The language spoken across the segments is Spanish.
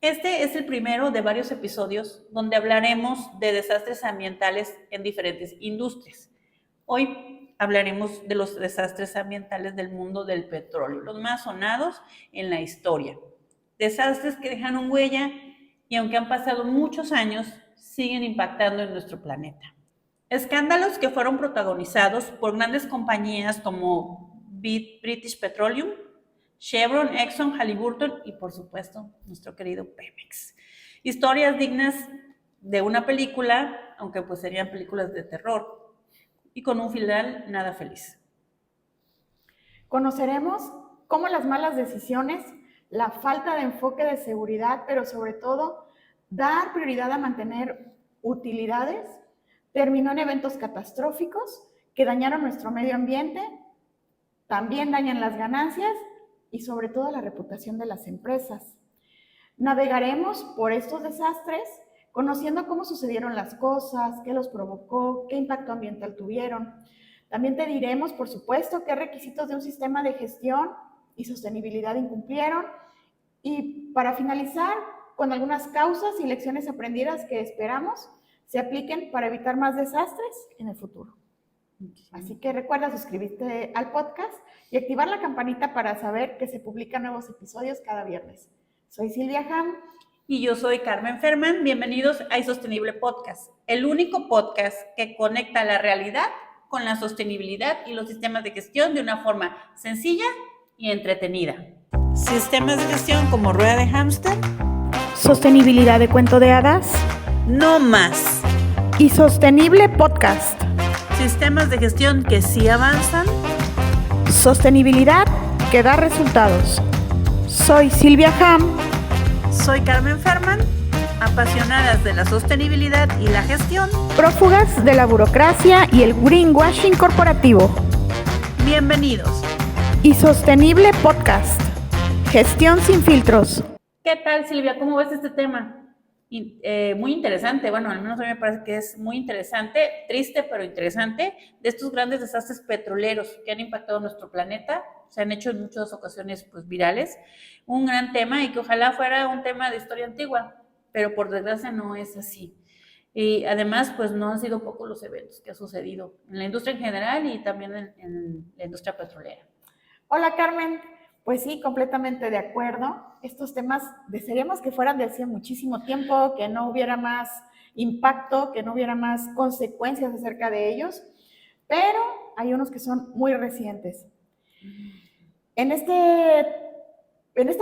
Este es el primero de varios episodios donde hablaremos de desastres ambientales en diferentes industrias. Hoy hablaremos de los desastres ambientales del mundo del petróleo, los más sonados en la historia. Desastres que dejaron huella y aunque han pasado muchos años, siguen impactando en nuestro planeta. Escándalos que fueron protagonizados por grandes compañías como British Petroleum, Chevron, Exxon, Halliburton y por supuesto nuestro querido Pemex. Historias dignas de una película, aunque pues serían películas de terror y con un final nada feliz. Conoceremos cómo las malas decisiones, la falta de enfoque de seguridad, pero sobre todo dar prioridad a mantener utilidades, terminó en eventos catastróficos que dañaron nuestro medio ambiente, también dañan las ganancias y sobre todo la reputación de las empresas. Navegaremos por estos desastres conociendo cómo sucedieron las cosas, qué los provocó, qué impacto ambiental tuvieron. También te diremos, por supuesto, qué requisitos de un sistema de gestión y sostenibilidad incumplieron. Y para finalizar, con algunas causas y lecciones aprendidas que esperamos se apliquen para evitar más desastres en el futuro. Así que recuerda suscribirte al podcast y activar la campanita para saber que se publican nuevos episodios cada viernes. Soy Silvia Ham. Y yo soy Carmen Ferman. Bienvenidos a iSostenible Podcast, el único podcast que conecta la realidad con la sostenibilidad y los sistemas de gestión de una forma sencilla y entretenida. Sistemas de gestión como rueda de hámster, sostenibilidad de cuento de hadas, no más. Y Sostenible Podcast. Sistemas de gestión que sí avanzan. Sostenibilidad que da resultados. Soy Silvia Ham. Soy Carmen Ferman, apasionadas de la sostenibilidad y la gestión. Prófugas de la burocracia y el greenwashing corporativo. Bienvenidos. Y Sostenible Podcast. Gestión sin filtros. ¿Qué tal, Silvia? ¿Cómo ves este tema? Muy interesante, bueno, al menos a mí me parece que es muy interesante, triste pero interesante, de estos grandes desastres petroleros que han impactado nuestro planeta, se han hecho en muchas ocasiones pues virales, un gran tema y que ojalá fuera un tema de historia antigua, pero por desgracia no es así. Y además pues no han sido pocos los eventos que han sucedido en la industria en general y también en la industria petrolera. Hola, Carmen. Pues sí, completamente de acuerdo. Estos temas desearíamos que fueran de hace muchísimo tiempo, que no hubiera más impacto, que no hubiera más consecuencias acerca de ellos, pero hay unos que son muy recientes. En esta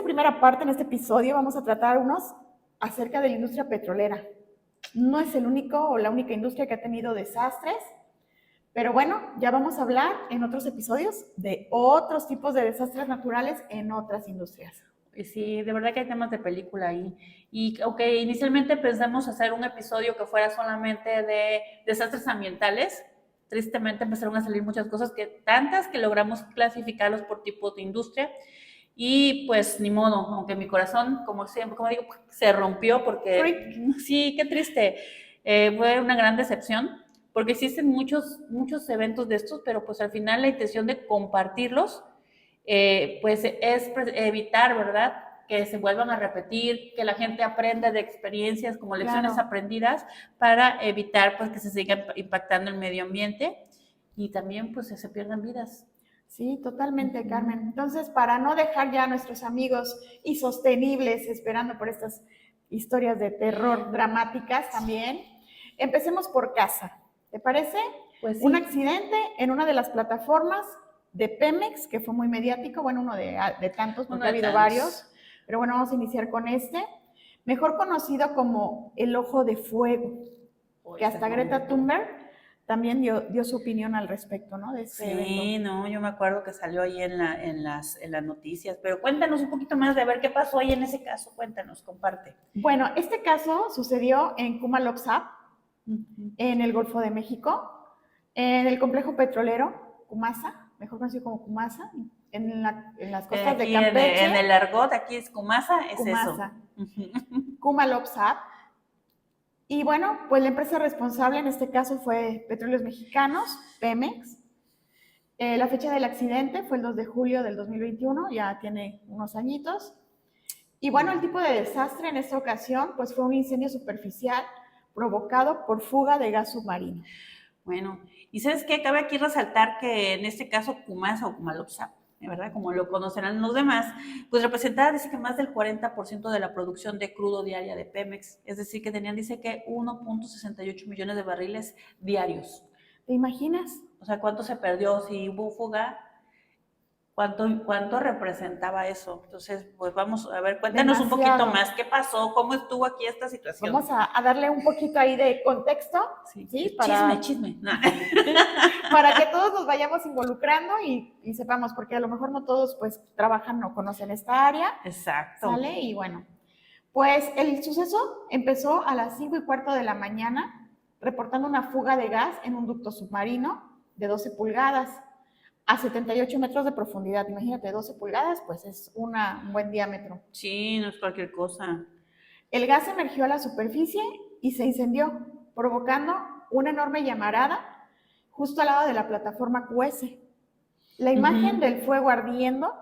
primera parte, en este episodio, vamos a tratar unos acerca de la industria petrolera. No es el único o la única industria que ha tenido desastres, pero bueno, ya vamos a hablar en otros episodios de otros tipos de desastres naturales en otras industrias. Sí, de verdad que hay temas de película ahí. Y aunque inicialmente pensamos hacer un episodio que fuera solamente de desastres ambientales, tristemente empezaron a salir muchas cosas, tantas que logramos clasificarlos por tipos de industria. Y pues ni modo, aunque mi corazón, como siempre, como digo, se rompió porque sí, qué triste. Fue una gran decepción porque existen muchos eventos de estos, pero pues al final la intención de compartirlos pues es evitar, ¿verdad?, que se vuelvan a repetir, que la gente aprenda de experiencias como lecciones aprendidas para evitar pues que se siga impactando el medio ambiente y también pues se pierdan vidas. Sí, totalmente, Carmen. Entonces, para no dejar ya a nuestros amigos y sostenibles esperando por estas historias de terror dramáticas también, empecemos por casa. ¿Te parece? Pues sí. Un accidente en una de las plataformas de Pemex, que fue muy mediático, bueno, uno de tantos, porque ha habido varios, pero bueno, vamos a iniciar con este, mejor conocido como el Ojo de Fuego, que hasta Greta Thunberg también dio su opinión al respecto, ¿no? De este evento. Sí, no, yo me acuerdo que salió ahí en las noticias, pero cuéntanos un poquito más de ver qué pasó ahí en ese caso, cuéntanos, comparte. Bueno, este caso sucedió en Kumalok-Sap, en el Golfo de México, en el complejo petrolero Kumasa, mejor conocido como Kumasa, en las costas de Campeche. En el argot, aquí es Kumasa, es Kumasa. eso. Kumalok-Sap. Y bueno, pues la empresa responsable en este caso fue Petróleos Mexicanos, Pemex. La fecha del accidente fue el 2 de julio del 2021, ya tiene unos añitos. Y bueno, el tipo de desastre en esta ocasión pues fue un incendio superficial provocado por fuga de gas submarino. Bueno, y ¿sabes qué? Cabe aquí resaltar que en este caso Kumasa o Kumalopsa, ¿verdad? Como lo conocerán los demás, pues representaba, dice que más del 40% de la producción de crudo diaria de Pemex, es decir, que tenían, dice que 1.68 millones de barriles diarios. ¿Te imaginas? O sea, ¿cuánto se perdió si hubo fuga? ¿Cuánto representaba eso? Entonces, pues vamos a ver, cuéntanos un poquito más, ¿qué pasó? ¿Cómo estuvo aquí esta situación? Vamos a darle un poquito ahí de contexto, ¿sí? Para, chisme. Para que todos nos vayamos involucrando y sepamos, porque a lo mejor no todos pues trabajan o conocen esta área. Exacto. ¿Sale? Y bueno, pues el suceso empezó a las 5:15 de la mañana, reportando una fuga de gas en un ducto submarino de 12 pulgadas a 78 metros de profundidad. Imagínate, 12 pulgadas, pues es un buen diámetro. Sí, no es cualquier cosa. El gas emergió a la superficie y se incendió, provocando una enorme llamarada justo al lado de la plataforma QS. La imagen del fuego ardiendo,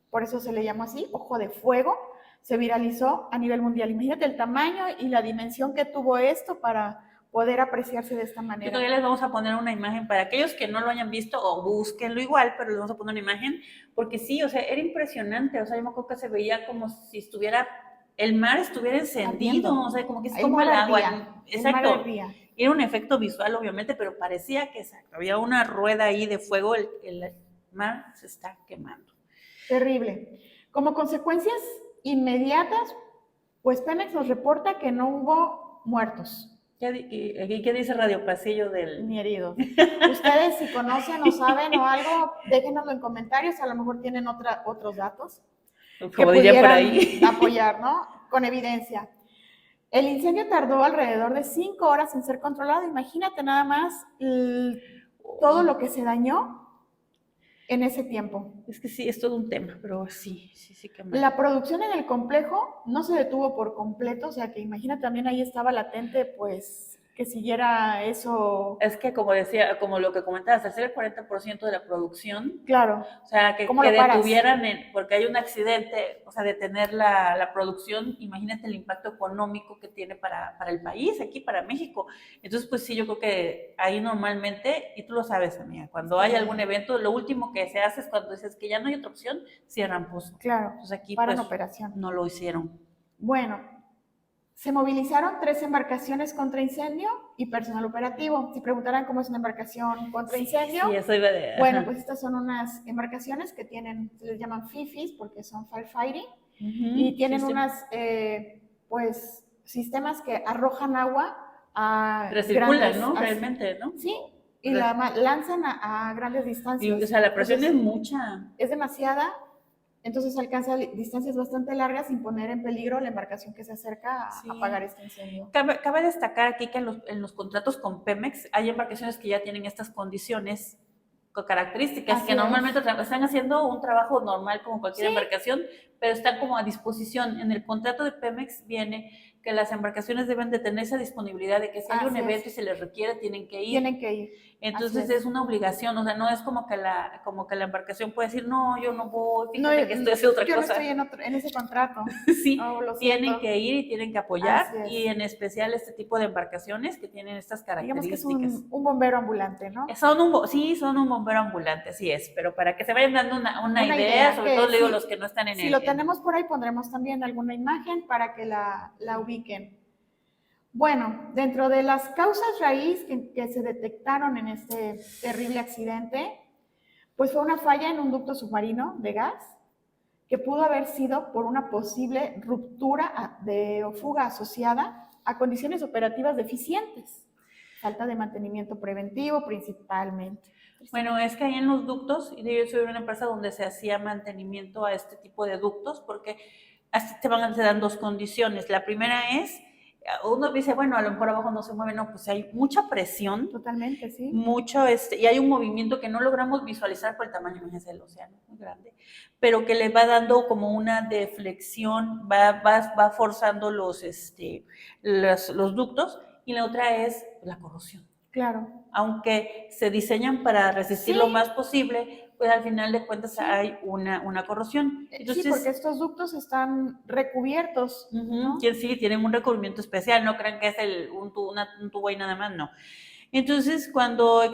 por eso se le llama así, ojo de fuego, se viralizó a nivel mundial. Imagínate el tamaño y la dimensión que tuvo esto para poder apreciarse de esta manera. Todavía les vamos a poner una imagen para aquellos que no lo hayan visto o búsquenlo igual, pero les vamos a poner una imagen, porque sí, o sea, era impresionante, o sea, yo me acuerdo que se veía como si estuviera, el mar estuviera encendido, ardiendo. O sea, como que es como el agua. Exacto. Era un efecto visual, obviamente, pero parecía que exacto, había una rueda ahí de fuego, el mar se está quemando. Terrible. Como consecuencias inmediatas, pues Pemex nos reporta que no hubo muertos. ¿Qué dice Radio Pasillo del...? Ni heridos. Ustedes si conocen o saben o algo, déjenoslo en comentarios, a lo mejor tienen otros datos como que pudieran por ahí apoyar, ¿no? Con evidencia. El incendio tardó alrededor de 5 horas en ser controlado. Imagínate nada más todo lo que se dañó en ese tiempo. Es que sí, es todo un tema, pero sí que mal. La producción en el complejo no se detuvo por completo, o sea que imagina también ahí estaba latente, pues, que siguiera eso. Es que como decía, como lo que comentabas, al ser el 40% de la producción, claro, o sea, que detuvieran, porque hay un accidente, o sea, detener la producción, imagínate el impacto económico que tiene para el país, aquí para México. Entonces, pues sí, yo creo que ahí normalmente, y tú lo sabes, amiga, cuando hay algún evento, lo último que se hace es cuando dices que ya no hay otra opción, cierran pozo. Claro, entonces aquí paran pues, operación. No lo hicieron. Bueno, se movilizaron 3 embarcaciones contra incendio y personal operativo. Si preguntaran cómo es una embarcación contra incendio, sí, eso iba de... bueno, pues estas son unas embarcaciones que tienen, se les llaman FIFIs porque son firefighting, y tienen unas, pues, sistemas que arrojan agua a recirculan, ¿no? Realmente, ¿no? Sí, y la lanzan a grandes distancias. Y, o sea, la presión es mucha. Es demasiada. Entonces alcanza distancias bastante largas sin poner en peligro la embarcación que se acerca a apagar este incendio. Cabe destacar aquí que en los contratos con Pemex hay embarcaciones que ya tienen estas condiciones, características, que normalmente están haciendo un trabajo normal como cualquier embarcación, pero están como a disposición. En el contrato de Pemex viene que las embarcaciones deben de tener esa disponibilidad de que si hay un evento y se les requiere, tienen que ir. Tienen que ir. Entonces es una obligación, o sea, no es como que la embarcación puede decir, no, yo no voy, fíjate que estoy haciendo otra cosa. Yo no estoy en ese contrato. Sí, tienen que ir y tienen que apoyar, y en especial este tipo de embarcaciones que tienen estas características. Digamos que es un bombero ambulante, ¿no? Son un bombero ambulante, así es, pero para que se vayan dando una idea, sobre todo le digo los que no están en Si lo tenemos por ahí, pondremos también alguna imagen para que la ubiquen. Bueno, dentro de las causas raíz que se detectaron en este terrible accidente, pues fue una falla en un ducto submarino de gas que pudo haber sido por una posible ruptura o fuga asociada a condiciones operativas deficientes, falta de mantenimiento preventivo principalmente. Bueno, es que ahí en los ductos, y yo soy una empresa donde se hacía mantenimiento a este tipo de ductos, porque se dan dos condiciones. La primera es, uno dice, bueno, a lo mejor abajo no se mueve, no, pues hay mucha presión. Totalmente, sí. Mucho, y hay un movimiento que no logramos visualizar por el tamaño, imagínense, del océano, muy grande, pero que le va dando como una deflexión, va forzando los ductos, y la otra es la corrosión. Claro. Aunque se diseñan para resistir lo más posible, pues al final de cuentas hay una corrosión. Entonces, sí, porque estos ductos están recubiertos, ¿no? Que sí, tienen un recubrimiento especial, no crean que es un tubo y nada más, no. Entonces, cuando hay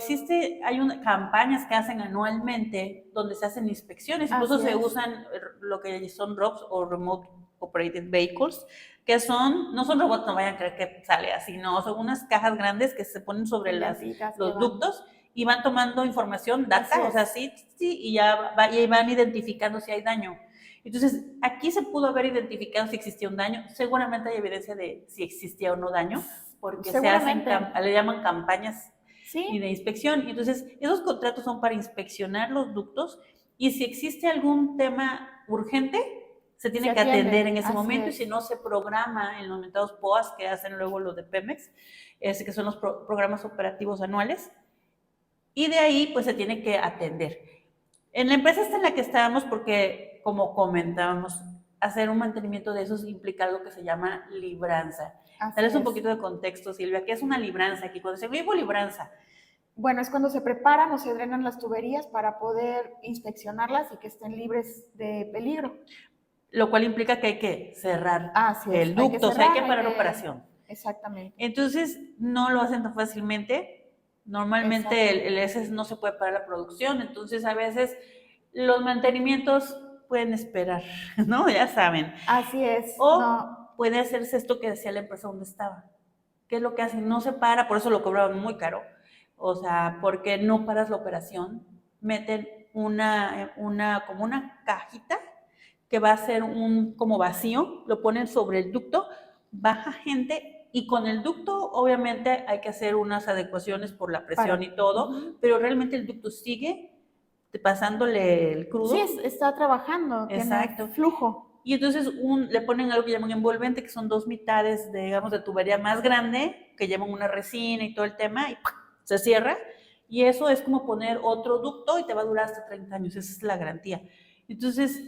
campañas que hacen anualmente donde se hacen inspecciones, incluso se usan lo que son ROVs o Remote Operated Vehicles, que no son robots, no vayan a creer que sale así, no, son unas cajas grandes que se ponen sobre los ductos y van tomando información, data, o sea, sí, y y van identificando si hay daño. Entonces, aquí se pudo haber identificado si existía un daño, seguramente hay evidencia de si existía o no daño, porque le llaman campañas de inspección. Entonces, esos contratos son para inspeccionar los ductos y si existe algún tema urgente, se tiene que atender en ese momento y si no, se programa en los mentados POAS que hacen luego los de Pemex, que son los programas operativos anuales, y de ahí pues se tiene que atender. En la empresa esta en la que estábamos, porque como comentábamos, hacer un mantenimiento de esos implica algo que se llama libranza. Dales un poquito de contexto, Silvia. ¿Qué es una libranza? Aquí cuando se vive libranza. Bueno, es cuando se preparan o se drenan las tuberías para poder inspeccionarlas y que estén libres de peligro. Lo cual implica que hay que cerrar el ducto, o sea, hay que parar operación. Exactamente. Entonces, no lo hacen tan fácilmente. Normalmente el S no se puede parar la producción, entonces a veces los mantenimientos pueden esperar, ¿no? Ya saben. Así es. O puede hacerse esto que decía la empresa donde estaba. ¿Qué es lo que hacen? No se para, por eso lo cobraban muy caro. O sea, porque no paras la operación, meten como una cajita que va a ser como vacío, lo ponen sobre el ducto, baja gente y con el ducto obviamente hay que hacer unas adecuaciones por la presión y todo, pero realmente el ducto sigue pasándole el crudo. Sí, está trabajando, tiene flujo. Y entonces le ponen algo que llaman envolvente, que son 2 mitades, digamos, de tubería más grande, que llevan una resina y todo el tema, y se cierra. Y eso es como poner otro ducto y te va a durar hasta 30 años, esa es la garantía. Entonces,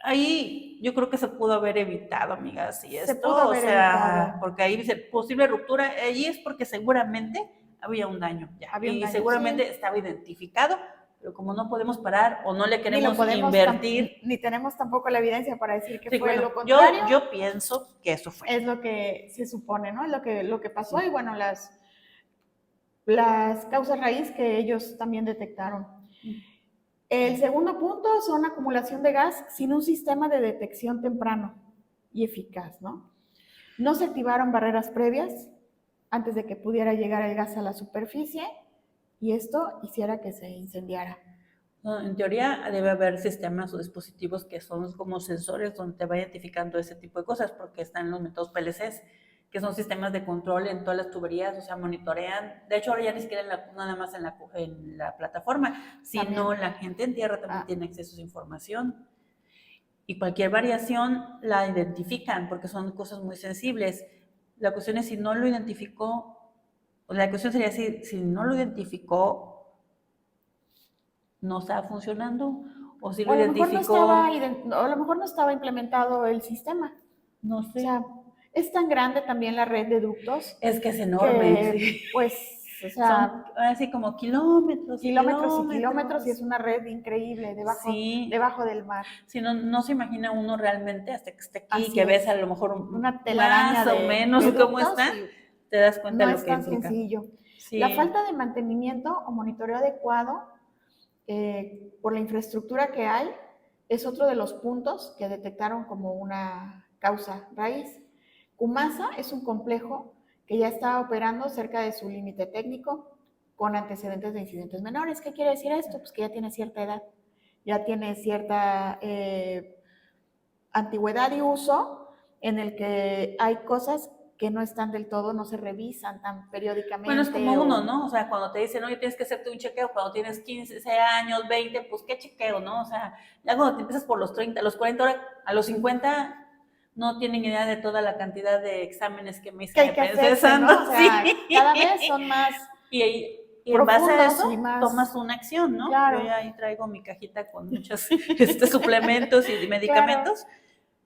ahí yo creo que se pudo haber evitado, amigas, y esto, se pudo haber evitado. Porque ahí dice posible ruptura, allí es porque seguramente había un daño ya, seguramente estaba identificado, pero como no podemos parar o no le queremos invertir. Ni tenemos tampoco la evidencia para decir que fue lo contrario. Yo pienso que eso fue. Es lo que se supone, ¿no? Es lo que pasó y bueno, las causas raíz que ellos también detectaron. El segundo punto son acumulación de gas sin un sistema de detección temprano y eficaz, ¿no? No se activaron barreras previas antes de que pudiera llegar el gas a la superficie y esto hiciera que se incendiara. En teoría debe haber sistemas o dispositivos que son como sensores donde te va identificando ese tipo de cosas porque están los métodos PLCs, que son sistemas de control en todas las tuberías, o sea, monitorean. De hecho, ahora ya ni siquiera nada más en la plataforma, sino la gente en tierra también tiene acceso a esa información. Y cualquier variación la identifican porque son cosas muy sensibles. La cuestión es si no lo identificó, la cuestión sería si no lo identificó, no estaba funcionando, o si lo identificó. A lo mejor no estaba implementado el sistema. No sé. O sea, es tan grande también la red de ductos. Es que es enorme. Que, pues, o sea, son así como kilómetros y es una red increíble debajo del mar. Si no se imagina uno realmente hasta que esté aquí, que ves a lo mejor una telaraña más o menos cómo está, te das cuenta de lo que implica. No es tan sencillo. Sí. La falta de mantenimiento o monitoreo adecuado por la infraestructura que hay es otro de los puntos que detectaron como una causa raíz. CUMASA es un complejo que ya está operando cerca de su límite técnico con antecedentes de incidentes menores. ¿Qué quiere decir esto? Pues que ya tiene cierta edad, ya tiene cierta antigüedad y uso en el que hay cosas que no están del todo, no se revisan tan periódicamente. Bueno, es como uno, ¿no? O sea, cuando te dicen, oye, tienes que hacerte un chequeo cuando tienes 15 años, 20, pues qué chequeo, ¿no? O sea, ya cuando te empiezas por los 30, a los 40, ahora, a los 50, no tienen idea de toda la cantidad de exámenes que me hice pensando, ¿no? O sea, cada vez son más y en base a eso tomas una acción, ¿no? Claro. Yo ya ahí traigo mi cajita con muchos suplementos y medicamentos,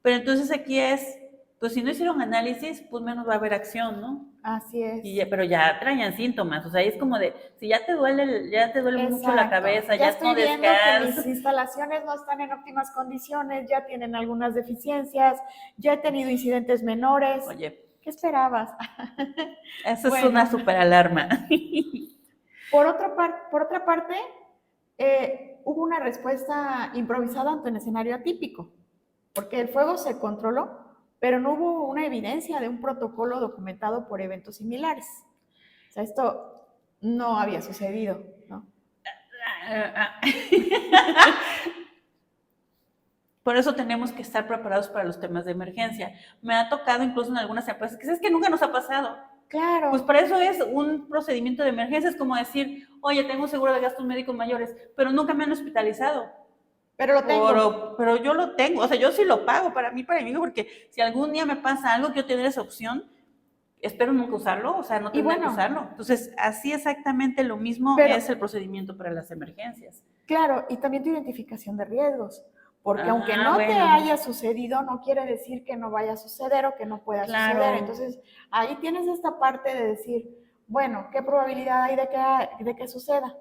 pero entonces aquí es pues si no hicieron análisis, pues menos va a haber acción, ¿no? Así es. Pero ya traían síntomas, o sea, es como de, si ya te duele mucho la Exacto. cabeza, Ya ya estoy no viendo que mis descansas. instalaciones no están en óptimas condiciones, ya tienen algunas deficiencias, ya he tenido incidentes menores. Oye, ¿Qué esperabas? eso es Bueno, una super alarma. por otra parte, hubo una respuesta improvisada ante un escenario atípico, porque el fuego se controló, pero no hubo una evidencia de un protocolo documentado por eventos similares. O sea, esto no había sucedido, ¿no? Por eso tenemos que estar preparados para los temas de emergencia. Me ha tocado incluso en algunas empresas que es que nunca nos ha pasado. Claro. Pues para eso es un procedimiento de emergencia, es como decir, oye, tengo seguro de gastos médicos mayores, pero nunca me han hospitalizado. Pero lo tengo. Pero yo lo tengo, o sea, yo sí lo pago para mí, para mí, porque si algún día me pasa algo, que yo tener esa opción, espero nunca usarlo, o sea, no tener que usarlo. Entonces, así exactamente lo mismo es el procedimiento para las emergencias. Claro, y también tu identificación de riesgos, porque aunque no te haya sucedido, no quiere decir que no vaya a suceder o que no pueda suceder. Entonces, ahí tienes esta parte de decir, bueno, ¿qué probabilidad hay de que suceda?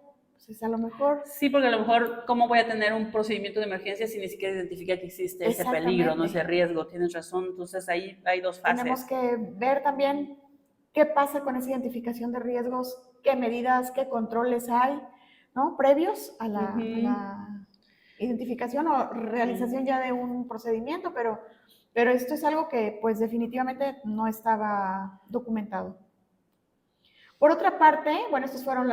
Pues a lo mejor... Sí, porque a lo mejor, ¿cómo voy a tener un procedimiento de emergencia si ni siquiera identifica que existe ese peligro, no ese riesgo? Tienes razón, entonces ahí hay dos fases. Tenemos que ver también qué pasa con esa identificación de riesgos, qué medidas, qué controles hay, ¿no? Previos a la identificación o realización ya de un procedimiento, pero esto es algo que pues definitivamente no estaba documentado. Por otra parte, bueno, estas fueron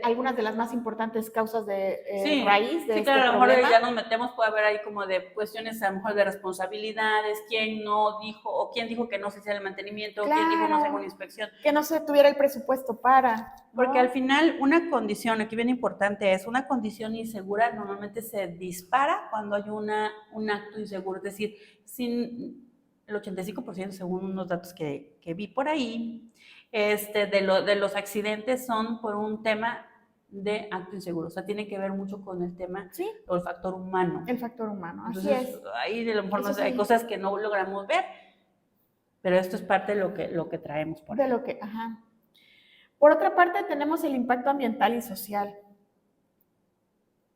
algunas de las más importantes causas de raíz de este claro, a lo problema. mejor ya nos metemos, puede haber ahí como de cuestiones a lo mejor de responsabilidades, quién no dijo, o quién dijo que no se hiciera el mantenimiento, claro, o quién dijo no se haga una inspección. Que no se tuviera el presupuesto para, ¿no? Porque al final una condición, aquí bien importante es, una condición insegura normalmente se dispara cuando hay un acto inseguro, es decir, sin el 85% según unos datos que vi por ahí, de los accidentes son por un tema de acto inseguro, o sea, tiene que ver mucho con el tema o el factor humano. El factor humano, entonces, así es. Ahí a lo mejor hay cosas que no logramos ver, pero esto es parte de lo que traemos por ahí. Ajá. Por otra parte, tenemos el impacto ambiental y social.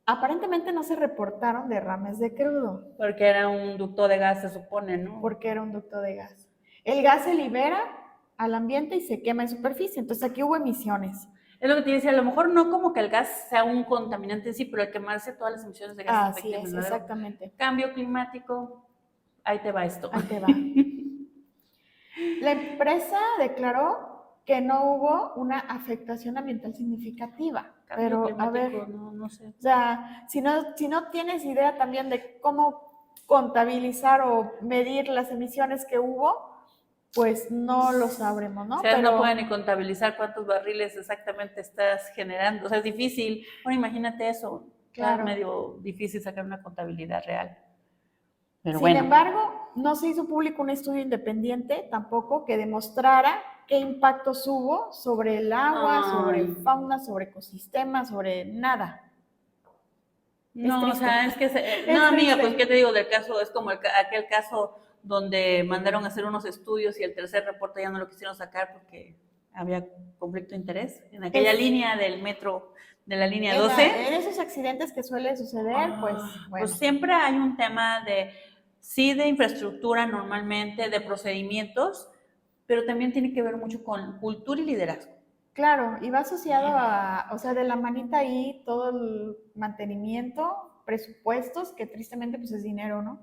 Aparentemente no se reportaron derrames de crudo. Porque era un ducto de gas, se supone, ¿no? Porque era un ducto de gas. El gas se libera al ambiente y se quema en superficie, entonces aquí hubo emisiones. Es lo que te decía, a lo mejor no como que el gas sea un contaminante en sí, pero al quemarse todas las emisiones de gas Así es, exactamente. Cambio climático, ahí te va esto. Ahí te va. La empresa declaró que no hubo una afectación ambiental significativa. Pero, a ver, no sé. O sea, si no tienes idea también de cómo contabilizar o medir las emisiones que hubo, pues no lo sabremos, ¿no? O sea, no pueden ni contabilizar cuántos barriles exactamente estás generando. O sea, es difícil. Bueno, imagínate eso. Claro. Es medio difícil sacar una contabilidad real. Pero Sin embargo, no se hizo público un estudio independiente tampoco que demostrara qué impactos hubo sobre el agua, sobre fauna, sobre ecosistemas, sobre nada. No, o sea, es que... no, amiga, pues, ¿qué te digo del caso? Es como aquel caso donde mandaron a hacer unos estudios y el tercer reporte ya no lo quisieron sacar porque había conflicto de interés en aquella línea del metro, de la línea 12. En esos accidentes que suele suceder, pues, bueno. Pues siempre hay un tema de infraestructura normalmente, de procedimientos, pero también tiene que ver mucho con cultura y liderazgo. Claro, y va asociado o sea, de la manita ahí todo el mantenimiento, presupuestos, que tristemente pues es dinero, ¿no?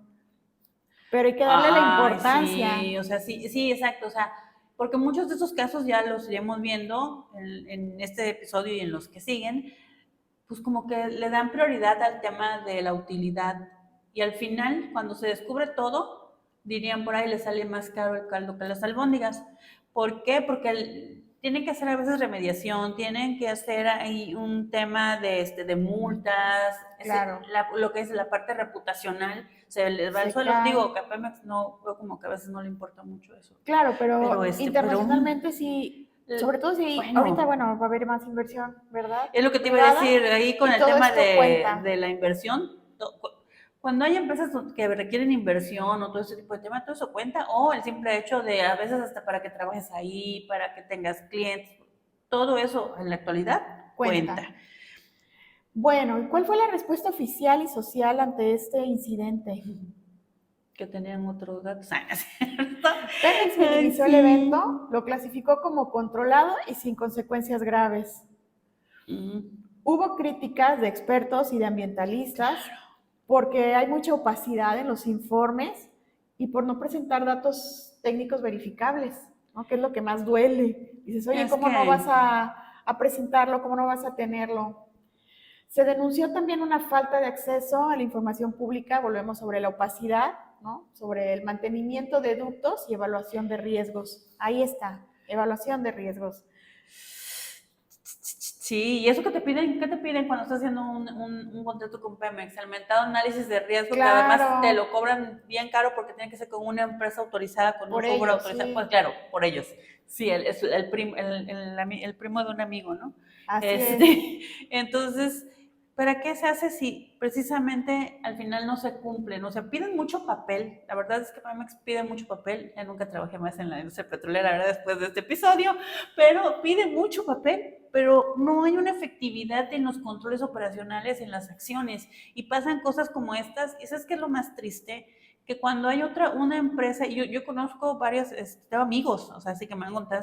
Pero hay que darle la importancia. Sí, o sea, sí, exacto, o sea, porque muchos de esos casos ya los iremos viendo en este episodio y en los que siguen, pues como que le dan prioridad al tema de la utilidad y al final, cuando se descubre todo, dirían por ahí le sale más caro el caldo que las albóndigas. ¿Por qué? Porque tienen que hacer a veces remediación, tienen que hacer ahí un tema de multas, claro. Lo que es la parte reputacional, se les va el suelo. Digo, que a Pemex no, veo como que a veces no le importa mucho eso. Claro, pero internacionalmente sí, sobre todo si ahorita, bueno, va a haber más inversión, ¿verdad? Es lo que te iba a decir, ahí con el tema de la inversión, Cuando hay empresas que requieren inversión o todo ese tipo de temas, todo eso cuenta, o el simple hecho de a veces hasta para que trabajes ahí, para que tengas clientes, todo eso en la actualidad cuenta. Bueno, ¿y cuál fue la respuesta oficial y social ante este incidente? Que tenían otros datos, ¿cierto? Pemex minimizó el evento, lo clasificó como controlado y sin consecuencias graves. Hubo críticas de expertos y de ambientalistas porque hay mucha opacidad en los informes y por no presentar datos técnicos verificables, ¿no? Que es lo que más duele. Dices, oye, ¿cómo no vas a presentarlo? ¿Cómo no vas a tenerlo? Se denunció también una falta de acceso a la información pública, volvemos sobre la opacidad, ¿no? Sobre el mantenimiento de ductos y evaluación de riesgos. Ahí está, evaluación de riesgos. Sí, ¿y eso qué te piden cuando estás haciendo un contrato con Pemex? El mentado análisis de riesgo, claro. Que además te lo cobran bien caro porque tiene que ser con una empresa autorizada, con por un software ellos, autorizado. Sí. Pues claro, por ellos. Sí, el primo de un amigo, ¿no? Así es. Entonces, ¿para qué se hace si precisamente al final no se cumplen? O sea, piden mucho papel. La verdad es que Pemex pide mucho papel. Ya nunca trabajé más en la industria petrolera, la verdad, después de este episodio, pero pide mucho papel, pero no hay una efectividad en los controles operacionales, en las acciones, y pasan cosas como estas. Y ¿sabes qué es lo más triste? Que cuando hay una empresa, y yo conozco varios, tengo amigos, o sea, así que me han contado,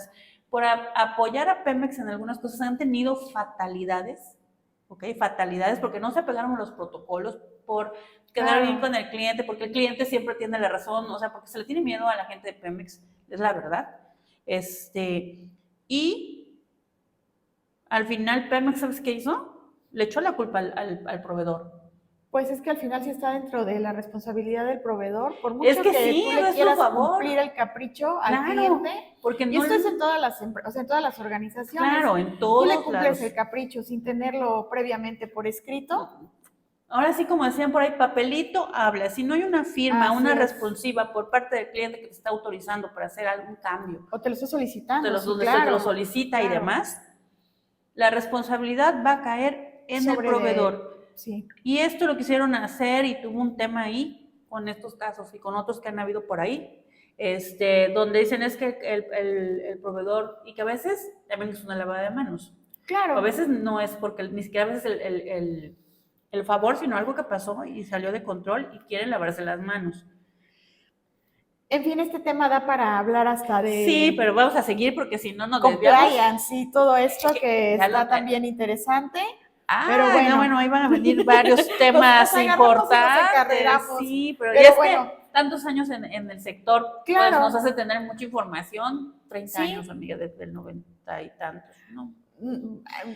por apoyar a Pemex en algunas cosas han tenido fatalidades, ¿ok? Fatalidades porque no se apegaron a los protocolos, por quedar bien con el cliente, porque el cliente siempre tiene la razón, o sea, porque se le tiene miedo a la gente de Pemex, es la verdad. Y al final Pemex, ¿sabes qué hizo? Le echó la culpa al proveedor. Pues es que al final sí está dentro de la responsabilidad del proveedor, por mucho que sí, tú le quieras cumplir el capricho al cliente, porque no, y esto es en todas las empresas, o sea, en todas las organizaciones. Claro, en todos tú le cumples lados. El capricho sin tenerlo previamente por escrito. No. Ahora sí, como decían por ahí, papelito habla. Si no hay una firma, una responsiva por parte del cliente que te está autorizando para hacer algún cambio, o te lo está solicitando, te lo solicita y demás, la responsabilidad va a caer en el proveedor. Sí. Y esto lo quisieron hacer y tuvo un tema ahí con estos casos y con otros que han habido por ahí, donde dicen es que el proveedor, y que a veces también es una lavada de manos. Claro. A veces no es porque ni siquiera a veces el favor, sino algo que pasó y salió de control y quieren lavarse las manos. En fin, este tema da para hablar hasta de... Sí, pero vamos a seguir porque si no nos desviamos. Sí, todo esto que está también interesante. Pero bueno, ahí van a venir varios temas importantes. Sí, pero ya es que tantos años en el sector, pues nos hace tener mucha información. 30 años, amiga, desde el 90 y tantos, ¿no?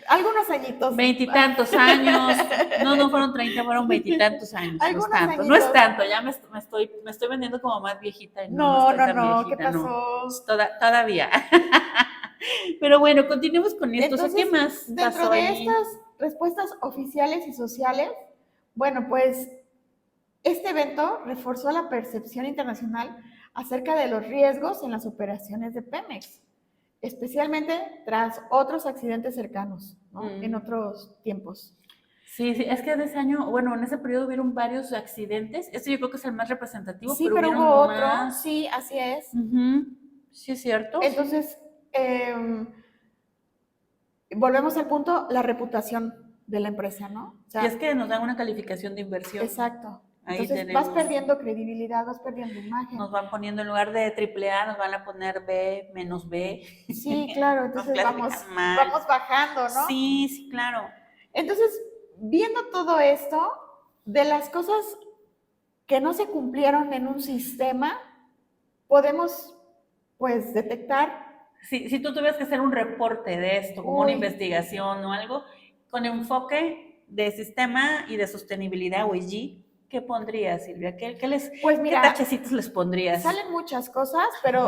Algunos añitos. 20 y tantos años. No fueron 30, fueron 20 y tantos años. No es tanto. No es tanto, ya me estoy vendiendo como más viejita. Y no, viejita, ¿qué pasó? No. Todavía. Pero bueno, continuemos con esto. Entonces, ¿qué más dentro pasó de ahí? Estas respuestas oficiales y sociales, bueno, pues este evento reforzó la percepción internacional acerca de los riesgos en las operaciones de Pemex, especialmente tras otros accidentes cercanos, ¿no? En otros tiempos. Sí, es que de ese año, bueno, en ese periodo hubieron varios accidentes. Este yo creo que es el más representativo. Sí, pero hubo otro, sí, así es. Sí, es cierto. Entonces, volvemos al punto, la reputación de la empresa, ¿no? O sea, y es que nos dan una calificación de inversión. Exacto. Entonces vas perdiendo credibilidad, vas perdiendo imagen. Nos van poniendo en lugar de AAA, nos van a poner B, menos B. Sí, claro, entonces vamos bajando, ¿no? Sí, claro. Entonces, viendo todo esto, de las cosas que no se cumplieron en un sistema, podemos, pues, detectar. Si tú tuvieras que hacer un reporte de esto, como una investigación o algo, con enfoque de sistema y de sostenibilidad o ESG, ¿qué pondrías, Silvia? ¿Qué tachecitos les pondrías? Salen muchas cosas, pero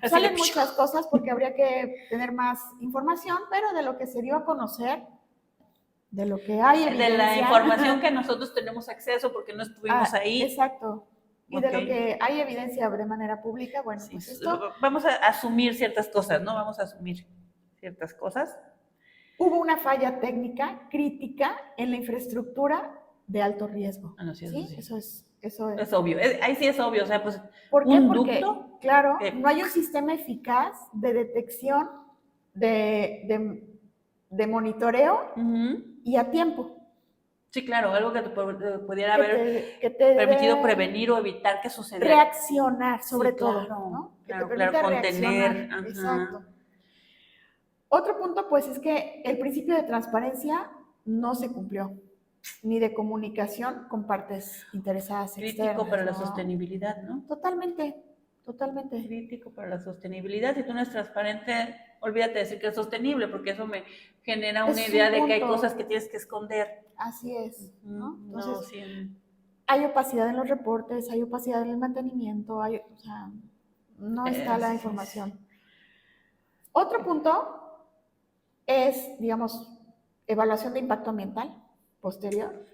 salen muchas cosas porque habría que tener más información, pero de lo que se dio a conocer, de lo que hay evidencia. De la información que nosotros tenemos acceso porque no estuvimos ahí. Exacto. Y de lo que hay evidencia de manera pública, bueno, pues esto... Vamos a asumir ciertas cosas, ¿no? Vamos a asumir ciertas cosas. Hubo una falla técnica crítica en la infraestructura de alto riesgo. Ah, no, sí, ¿Sí? eso sí. Eso es. Es obvio, ahí sí es obvio, o sea, pues ¿Por qué? un Porque, ducto. claro, que- no hay un sistema eficaz de detección, de monitoreo Ujú. y a tiempo. Sí, claro, algo que te pudiera Que haber que te permitido dé prevenir o evitar que sucediera. reaccionar, sobre Sí, todo, claro, ¿no? Que te claro, claro, permita contener, reaccionar. ajá. Exacto. Otro punto, pues, es que el principio de transparencia no se cumplió, ni de comunicación con partes interesadas Crítico para externas, la ¿no? sostenibilidad, ¿no? Totalmente, totalmente. Crítico para la sostenibilidad. Si tú no eres transparente, olvídate de decir que es sostenible, porque eso me genera una Es un idea de que hay cosas que punto, tienes que esconder. así es, ¿no? No, Entonces, sí. hay opacidad en los reportes, hay opacidad en el mantenimiento, o sea, no está la Sí. información. Otro punto es, digamos, evaluación de impacto ambiental posterior.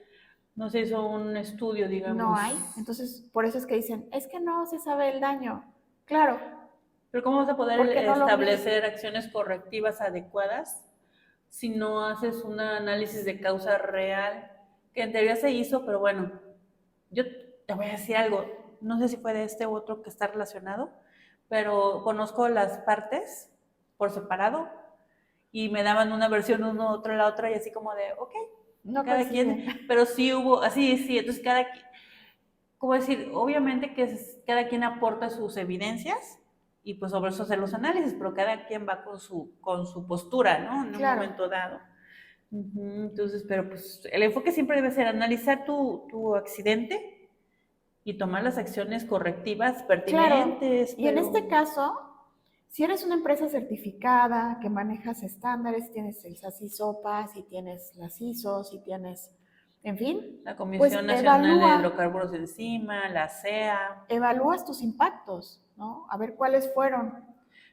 No se hizo un estudio, No digamos. hay. Entonces, por eso es que dicen, es que no se sabe el daño. Claro, Pero ¿cómo vas a poder porque no lo establecer acciones correctivas adecuadas si no haces un análisis de causa real? Que en teoría se hizo, pero bueno, yo te voy a decir algo, no sé si fue de este u otro que está relacionado, pero conozco las partes por separado y me daban una versión uno, otro la otra y así como de, ok, no cada coincide. quien, pero sí hubo, así, sí, entonces cada quien, como decir, obviamente que cada quien aporta sus evidencias y pues sobre eso hacer los análisis, pero cada quien va con su postura, ¿no? En un Claro, momento dado. Entonces, pero pues el enfoque siempre debe ser analizar tu accidente y tomar las acciones correctivas claro. pertinentes, Y en este pero caso, si eres una empresa certificada, que manejas estándares, tienes el SASI SOPA, si tienes las ISO, si tienes, en fin, la pues Comisión Nacional de Hidrocarburos de Encima, la CEA. evalúas tus impactos, ¿no? A ver cuáles fueron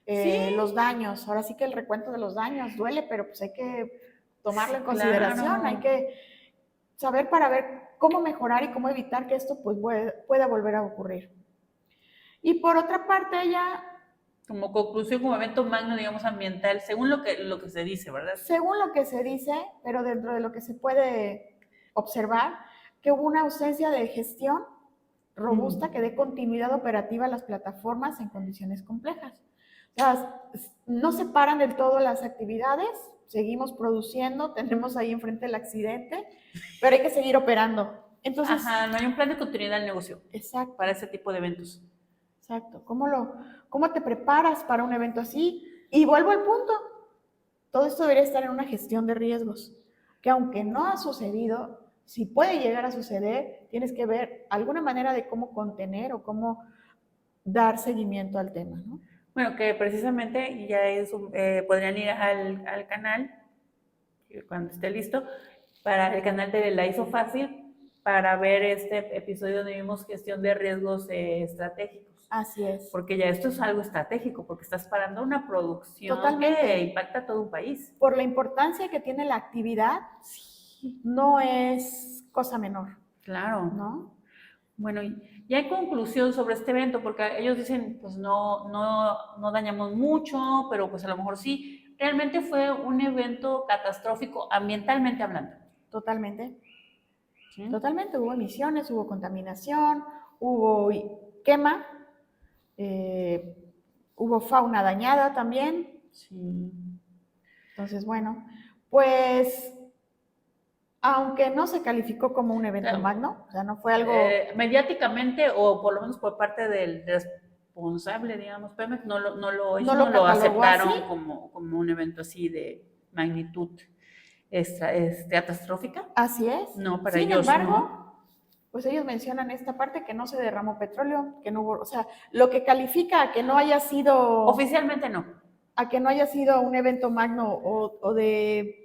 Sí, los daños. Ahora sí que el recuento de los daños duele, pero pues hay que tomarlo sí, en consideración, hay claro. que saber para ver cómo mejorar y cómo evitar que esto pues pueda volver a ocurrir. Y por otra parte ya, Como conclusión, como evento magno, digamos, ambiental, según lo que se dice, ¿verdad? según lo que se dice, pero dentro de lo que se puede observar, que hubo una ausencia de gestión robusta que dé continuidad operativa a las plataformas en condiciones complejas. O sea, no se paran del todo las actividades, seguimos produciendo, tenemos ahí enfrente el accidente, pero hay que seguir operando. Entonces, Ajá, no hay un plan de continuidad del negocio exacto, para ese tipo de eventos. exacto. ¿Cómo te preparas para un evento así? Y vuelvo al punto, todo esto debería estar en una gestión de riesgos, que aunque no ha sucedido, si puede llegar a suceder, tienes que ver alguna manera de cómo contener o cómo dar seguimiento al tema, ¿no? Bueno, que precisamente ya podrían ir al canal, cuando esté listo, para el canal de la hizo fácil, para ver este episodio donde vimos gestión de riesgos estratégicos. Así es. Porque ya esto es algo estratégico, porque estás parando una producción que Totalmente. impacta a todo un país. Por la importancia que tiene la actividad, Sí, no es cosa menor, claro. ¿no? Bueno, y hay conclusión sobre este evento, porque ellos dicen, pues no dañamos mucho, pero pues a lo mejor sí. Realmente fue un evento catastrófico ambientalmente hablando. Totalmente. ¿Sí? Totalmente. Hubo emisiones, hubo contaminación, hubo quema, eh, hubo fauna dañada también. Sí. Entonces, bueno, pues aunque no se calificó como un evento magno, o sea, no fue algo Mediáticamente, o por lo menos por parte del responsable, digamos, Pemex, no ellos lo no lo catalogó así. aceptaron como un evento así de magnitud catastrófica. Así es. No, para Sin ellos embargo, no. pues ellos mencionan esta parte que no se derramó petróleo, que no hubo, o sea, lo que califica a que no haya sido, Oficialmente no. a que no haya sido un evento magno o De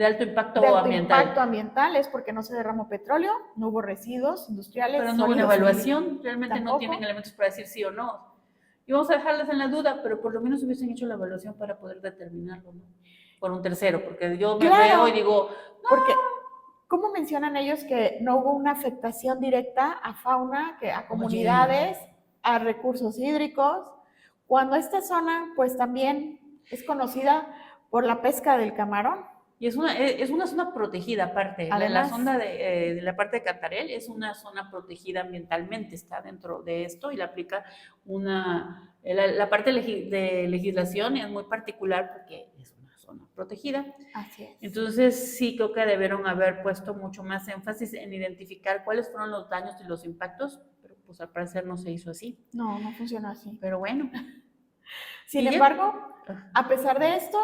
alto de impacto alto ambiental. impacto ambiental es porque no se derramó petróleo, no hubo residuos industriales, Pero no hubo una sólidos evaluación, realmente no tampoco. tienen elementos para decir sí o no. Y vamos a dejarles en la duda, pero por lo menos hubiesen hecho la evaluación para poder determinarlo, ¿no? Por un tercero, porque yo me veo y digo, no. Porque, ¿cómo mencionan ellos que no hubo una afectación directa a fauna, a comunidades, a recursos hídricos? Cuando esta zona, pues también es conocida por la pesca del camarón. Y es una zona protegida aparte. La zona de la parte de Cantarell es una zona protegida ambientalmente, está dentro de esto y le aplica la parte de legislación es muy particular porque es una zona protegida. Así es. Entonces sí creo que debieron haber puesto mucho más énfasis en identificar cuáles fueron los daños y los impactos, pero pues al parecer no se hizo así. No, no funcionó así. Pero bueno. Sin embargo, a pesar de esto,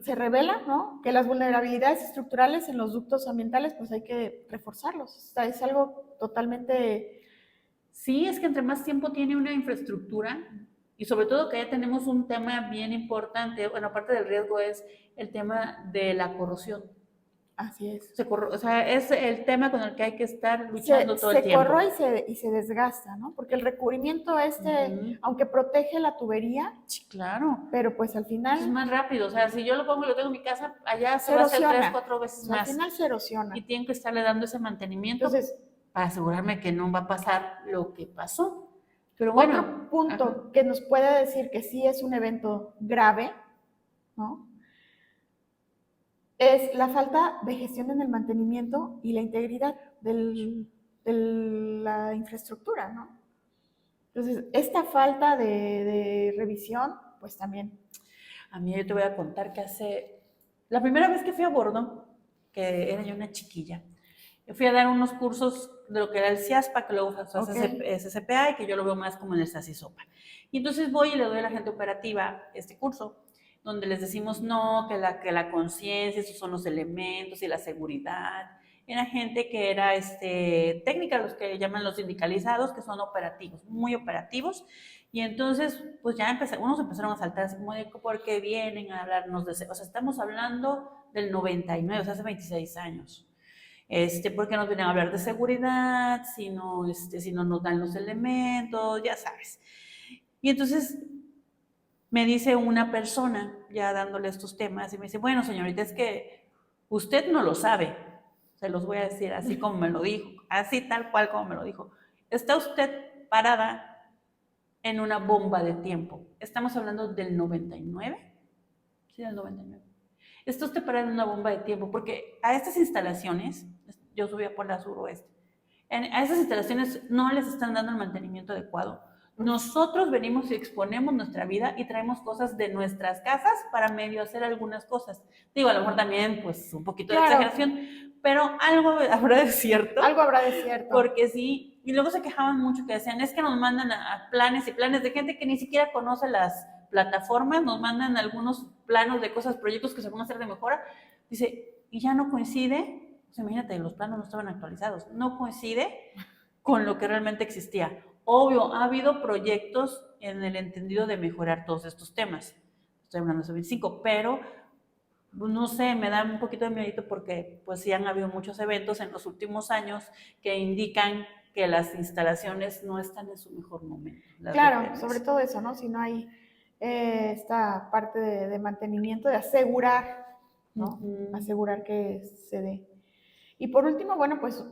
se revela, ¿no?, que las vulnerabilidades estructurales en los ductos ambientales, pues hay que reforzarlos. O sea, es algo totalmente... Sí, es que entre más tiempo tiene una infraestructura, y sobre todo que ya tenemos un tema bien importante, bueno, aparte del riesgo es el tema de la corrosión. Así es. O sea, es el tema con el que hay que estar luchando todo el tiempo. Se corroe y se desgasta, ¿no? Porque el recubrimiento aunque protege la tubería, sí, claro, pero pues al final... es más rápido, o sea, si yo lo pongo y lo tengo en mi casa, allá se va a hacer 3, 4 veces más. Al final se erosiona. Y tienen que estarle dando ese mantenimiento. Entonces, para asegurarme que no va a pasar lo que pasó. Pero bueno, otro punto que nos puede decir que sí es un evento grave, ¿no?, es la falta de gestión en el mantenimiento y la integridad de la infraestructura, ¿no? Entonces, esta falta de revisión, pues también. A mí yo te voy a contar que la primera vez que fui a bordo, que era yo una chiquilla, yo fui a dar unos cursos de lo que era el CIASPA, que luego fue SCPA y que yo lo veo más como en el SACISOPA. Y entonces voy y le doy a la gente operativa este curso, donde les decimos no, que la conciencia, esos son los elementos y la seguridad. Era gente que era técnica, los que llaman los sindicalizados, que son operativos, muy operativos. Y entonces, pues ya unos empezaron a saltar así como de, ¿por qué vienen a hablarnos de eso? O sea, estamos hablando del 99, o sea, hace 26 años. Porque nos vienen a hablar de seguridad, si no nos dan los elementos, ya sabes. Y entonces me dice una persona, ya dándole estos temas, y me dice, bueno, señorita, es que usted no lo sabe, se los voy a decir así como me lo dijo, así tal cual como me lo dijo. Está usted parada en una bomba de tiempo. Estamos hablando del 99, sí, del 99. Está usted parada en una bomba de tiempo, porque a estas instalaciones, yo subía por la suroeste, a esas instalaciones no les están dando el mantenimiento adecuado. Nosotros venimos y exponemos nuestra vida y traemos cosas de nuestras casas para medio hacer algunas cosas. Digo, a lo mejor también, pues, un poquito de exageración, pero algo habrá de cierto. Algo habrá de cierto. Porque sí, y luego se quejaban mucho que decían, es que nos mandan a planes y planes de gente que ni siquiera conoce las plataformas, nos mandan algunos planos de cosas, proyectos que se van a hacer de mejora. Dice, y ya no coincide, o sea, imagínate, los planos no estaban actualizados, no coincide con lo que realmente existía. Obvio, ha habido proyectos en el entendido de mejorar todos estos temas. Estoy hablando de 25, pero no sé, me da un poquito de miedo porque pues sí han habido muchos eventos en los últimos años que indican que las instalaciones no están en su mejor momento. Claro, sobre todo eso, ¿no? Si no hay esta parte de mantenimiento, de asegurar, ¿no? Asegurar que se dé. Y por último, bueno, pues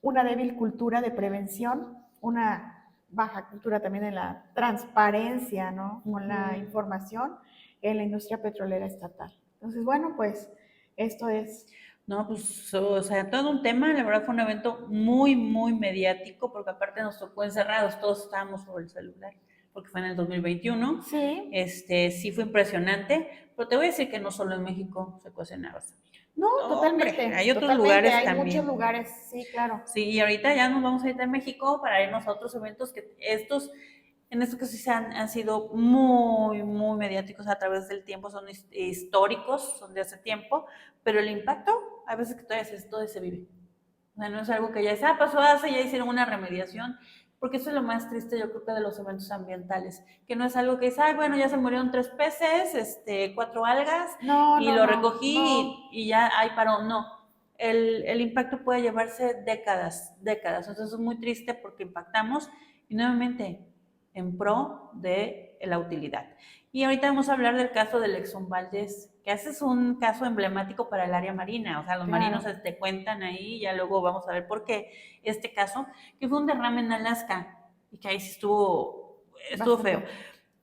una débil cultura de prevención, una baja cultura también en la transparencia, ¿no?, con la información en la industria petrolera estatal. Entonces, bueno, pues esto es... No, pues, o sea, todo un tema, la verdad fue un evento muy, muy mediático, porque aparte nos tocó encerrados, todos estábamos sobre el celular, porque fue en el 2021. Sí. Sí fue impresionante, pero te voy a decir que no solo en México se cuecen habas. No, totalmente. Hay otros lugares hay también. Muchos lugares, sí, claro. Sí, y ahorita ya nos vamos a ir a México para irnos a otros eventos que en estos casos sí han sido muy, muy mediáticos a través del tiempo, son históricos, son de hace tiempo, pero el impacto, a veces que todavía se vive. O sea, no es algo que ya pasó hace, ya hicieron una remediación, porque eso es lo más triste, yo creo que de los eventos ambientales, que no es algo que dice, bueno, ya se murieron 3 peces, 4 algas, lo recogí y ya ahí paró. No, el impacto puede llevarse décadas, entonces es muy triste porque impactamos y nuevamente en pro de la utilidad. Y ahorita vamos a hablar del caso del Exxon Valdez, que ese es un caso emblemático para el área marina, o sea, los marinos te cuentan ahí, ya luego vamos a ver por qué este caso, que fue un derrame en Alaska, y que ahí sí estuvo feo.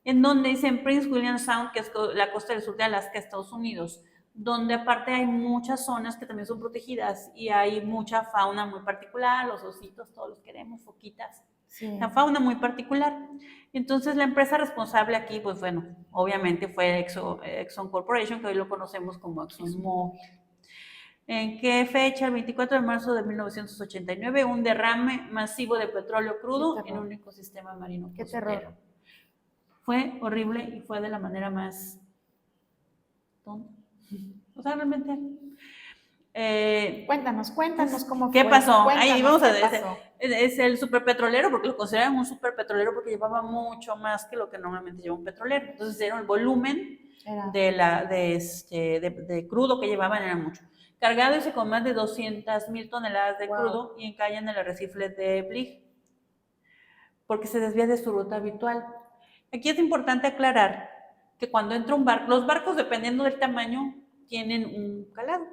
en donde dicen Prince William Sound, que es la costa del sur de Alaska, Estados Unidos, donde aparte hay muchas zonas que también son protegidas y hay mucha fauna muy particular, los ositos, todos los queremos, foquitas, Sí. la fauna muy particular. Entonces la empresa responsable aquí, pues bueno, obviamente fue Exxon Corporation, que hoy lo conocemos como ExxonMobil. ¿En qué fecha? El 24 de marzo de 1989, un derrame masivo de petróleo crudo en un ecosistema marino Qué costero. terror. Fue horrible y fue de la manera más tonta. O sea, realmente. Cuéntanos Pues, cómo ¿qué fue. pasó? Cuéntanos, Ahí vamos a ¿qué ver. pasó? Es el superpetrolero, porque lo consideran un superpetrolero porque llevaba mucho más que lo que normalmente lleva un petrolero. Entonces, era el volumen de crudo que llevaban era mucho. Cargado y con más de 200,000 toneladas de crudo y encalla en el arrecife de Blig, porque se desvía de su ruta habitual. Aquí es importante aclarar que cuando entra un barco, los barcos dependiendo del tamaño tienen un calado.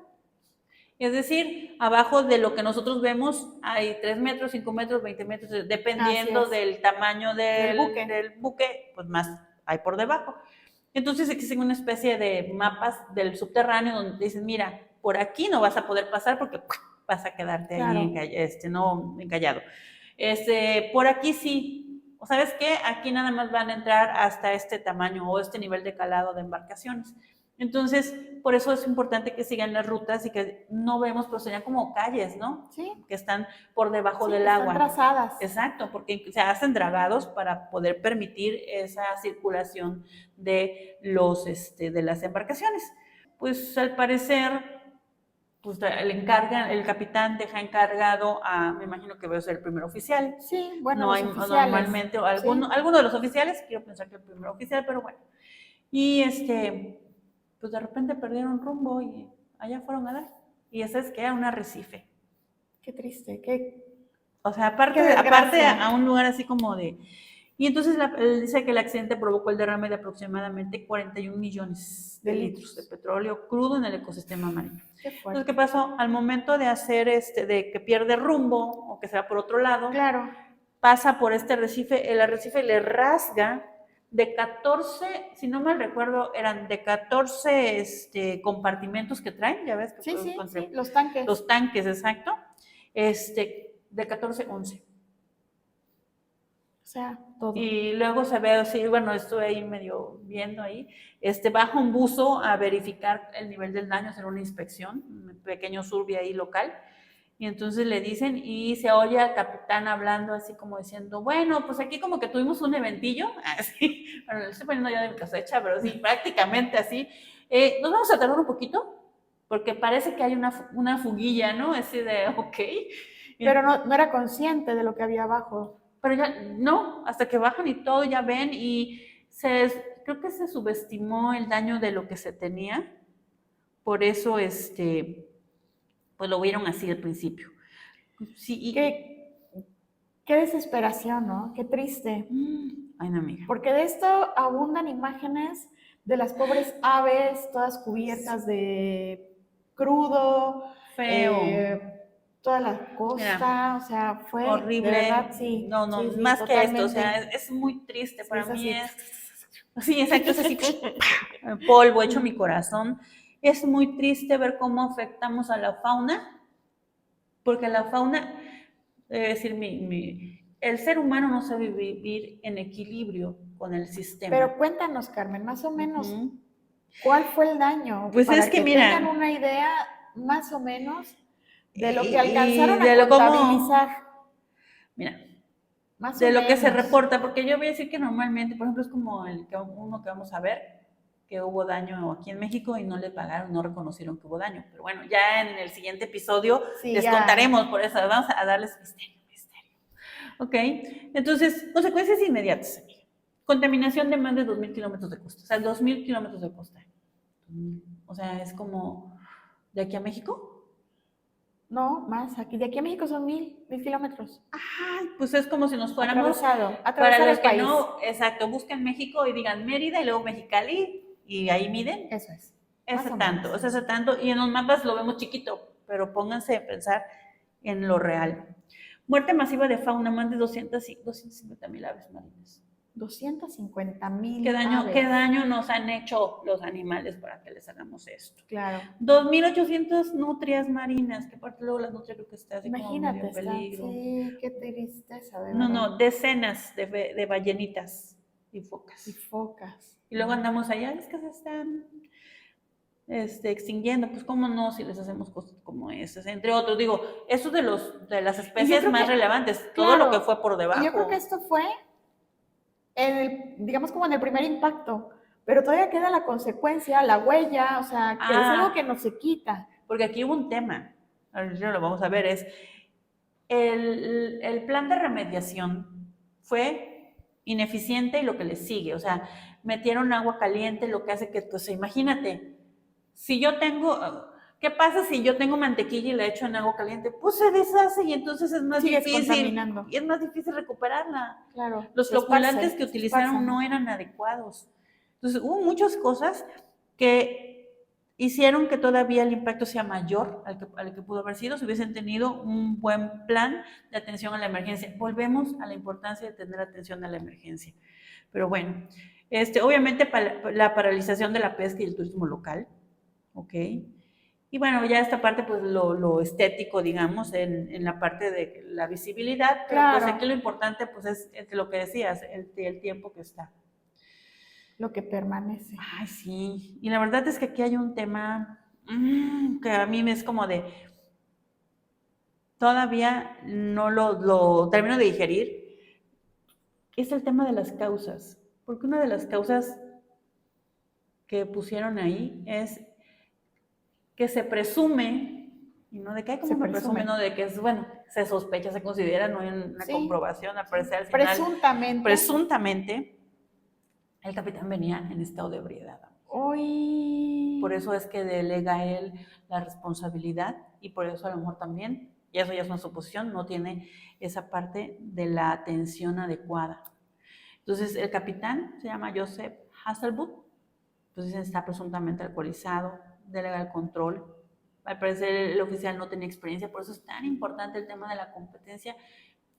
Es decir, abajo de lo que nosotros vemos hay 3 metros, 5 metros, 20 metros, dependiendo del tamaño del buque, pues más hay por debajo. Entonces existe una especie de mapas del subterráneo donde dicen, mira, por aquí no vas a poder pasar porque vas a quedarte ahí encallado. Por aquí sí. ¿Sabes qué? Aquí nada más van a entrar hasta este tamaño o este nivel de calado de embarcaciones. Entonces, por eso es importante que sigan las rutas y que no vemos, pero serían como calles, ¿no? Sí. Que están por debajo del agua. Están trazadas. Exacto, porque se hacen dragados para poder permitir esa circulación de las embarcaciones. Pues al parecer, pues el capitán deja encargado me imagino que va a ser el primer oficial. Sí, bueno, no los hay oficiales. Normalmente, alguno de los oficiales, quiero pensar que el primer oficial, pero bueno. Y pues de repente perdieron rumbo y allá fueron a dar. Y ese es que era un arrecife. Qué triste, O sea, aparte a un lugar así como de... Y entonces él dice que el accidente provocó el derrame de aproximadamente 41 millones de litros de petróleo crudo en el ecosistema marino. Qué fuerte. Entonces, ¿qué pasó? Al momento de hacer de que pierde rumbo o que se va por otro lado, claro, pasa por este arrecife, el arrecife le rasga de 14, si no mal recuerdo, eran de 14 compartimentos que traen, ya ves. Que sí, los tanques. Los tanques, exacto. De 14, 11. O sea, todo. Y luego se ve así, bueno, estuve ahí medio viendo ahí, baja un buzo a verificar el nivel del daño, hacer una inspección, un pequeño survey ahí local, y entonces le dicen, y se oye al capitán hablando así como diciendo, bueno, pues aquí como que tuvimos un eventillo, así, bueno, le estoy poniendo ya de mi cosecha, pero sí, prácticamente así, nos vamos a tardar un poquito, porque parece que hay una fuguilla, ¿no? Así de, ok. Pero no era consciente de lo que había abajo. Pero ya no, hasta que bajan y todo ya ven y creo que se subestimó el daño de lo que se tenía, por eso pues lo vieron así al principio. Sí, qué desesperación, ¿no? Qué triste. Ay, no, amiga. Porque de esto abundan imágenes de las pobres aves, todas cubiertas de crudo, feo. toda la costa. Mira, o sea, fue horrible. De verdad, sí. No, sí, más totalmente. Que esto, o sea, es muy triste. Para mí sí, exacto, es así, polvo hecho mi corazón. Es muy triste ver cómo afectamos a la fauna, porque la fauna, es decir, el ser humano no sabe vivir en equilibrio con el sistema. Pero cuéntanos, Carmen, más o menos, ¿cuál fue el daño? Pues para es que mira, tengan una idea más o menos de lo que alcanzaron a contabilizar. Mira, más de lo que se reporta, porque yo voy a decir que normalmente, por ejemplo, es como uno que vamos a ver, que hubo daño aquí en México y no le pagaron, no reconocieron que hubo daño. Pero bueno, ya en el siguiente episodio les contaremos, por eso vamos a darles misterio. ¿Ok? Entonces, consecuencias inmediatas, amiga. Contaminación de más de 2,000 kilómetros de costa, o sea, 2,000 kilómetros de costa. O sea, es como, ¿de aquí a México? No, más, de aquí a México son 1,000 kilómetros. Pues es como si nos fuéramos. Atravesar para los el que país. no, exacto, busquen México y digan Mérida y luego Mexicali y ahí miden. Eso es. Ese tanto, y en los mapas lo vemos chiquito, pero pónganse a pensar en lo real. Muerte masiva de fauna, más de 250,000 aves marinas. 250,000 ¿Qué aves. daño nos han hecho los animales para que les hagamos esto? Claro. 2.800 nutrias marinas, que aparte luego las nutrias creo que está así como Imagínate, medio en peligro. sí, qué tristeza, de No, verdad. no, decenas de ballenitas y focas. Y focas. Y luego andamos allá, es que se están extinguiendo, pues cómo no si les hacemos cosas como esas, entre otros, digo, eso de las especies más relevantes, todo lo que fue por debajo. Y yo creo que esto fue, digamos como en el primer impacto, pero todavía queda la consecuencia, la huella, o sea, que es algo que no se quita. Porque aquí hubo un tema, ahora lo vamos a ver, es el plan de remediación fue ineficiente y lo que le sigue, o sea, metieron agua caliente, lo que hace que, pues imagínate, si yo tengo, ¿qué pasa si yo tengo mantequilla y la echo en agua caliente? Pues se deshace y entonces es más difícil, y es más difícil recuperarla. Claro. Los floculantes que utilizaron no eran adecuados. Entonces hubo muchas cosas que hicieron que todavía el impacto sea mayor al que pudo haber sido si hubiesen tenido un buen plan de atención a la emergencia. Volvemos a la importancia de tener atención a la emergencia. Pero bueno, obviamente la paralización de la pesca y el turismo local, ¿ok? Y bueno, ya esta parte, pues lo estético, digamos, en la parte de la visibilidad, pero pues aquí lo importante, pues es lo que decías, el tiempo que está. Lo que permanece. Ay, sí. Y la verdad es que aquí hay un tema que a mí me es como de, todavía no lo termino de digerir, es el tema de las causas. Porque una de las causas que pusieron ahí es que se presume, y no de que hay como me presume, no de que es, bueno, se sospecha, se considera, no hay una comprobación, al parecer al final. Presuntamente, el capitán venía en estado de ebriedad. Uy. Por eso es que delega él la responsabilidad y por eso a lo mejor también, y eso ya es una suposición, no tiene esa parte de la atención adecuada. Entonces el capitán se llama Joseph Hasselwood, entonces está presuntamente alcoholizado, delega el control. Al parecer el oficial no tenía experiencia, por eso es tan importante el tema de la competencia.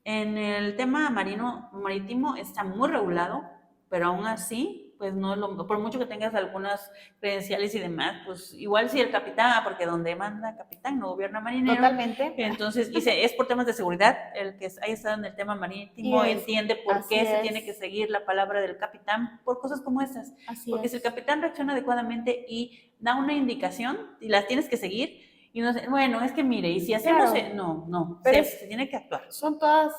En el tema marítimo está muy regulado, pero aún así, pues no es por mucho que tengas algunas credenciales y demás, pues igual si el capitán, porque donde manda capitán no gobierna marinero. Totalmente. Entonces, dice, es por temas de seguridad, el que haya estado en el tema marítimo entiende por qué se tiene que seguir la palabra del capitán por cosas como esas. Porque si el capitán reacciona adecuadamente y da una indicación y la tienes que seguir, y no sé, bueno, es que mire, y si hacemos, no, pero se tiene que actuar. Son todas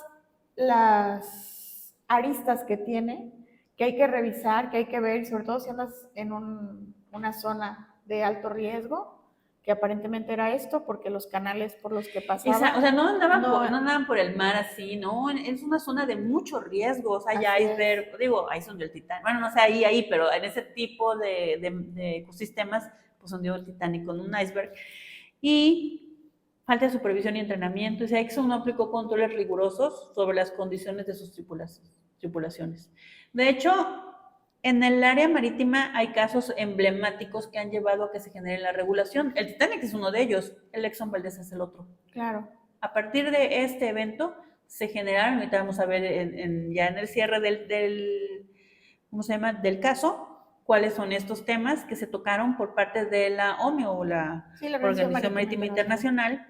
las aristas que tiene, que hay que revisar, que hay que ver, y sobre todo si andas en una zona de alto riesgo, que aparentemente era esto, porque los canales por los que pasaban... O sea, no andaban por el mar así, no, es una zona de mucho riesgo, o sea, hay iceberg, digo, ahí se hundió el Titanic, bueno, no sé, ahí, pero en ese tipo de ecosistemas, pues hundió el Titanic con un iceberg, y falta de supervisión y entrenamiento, o sea, Exxon no aplicó controles rigurosos sobre las condiciones de sus tripulaciones. De hecho, en el área marítima hay casos emblemáticos que han llevado a que se genere la regulación. El Titanic es uno de ellos, el Exxon Valdez es el otro. Claro. A partir de este evento se generaron, ahorita vamos a ver ya en el cierre ¿cómo se llama? Del caso, cuáles son estos temas que se tocaron por parte de la OMI o la Organización Marítima Internacional.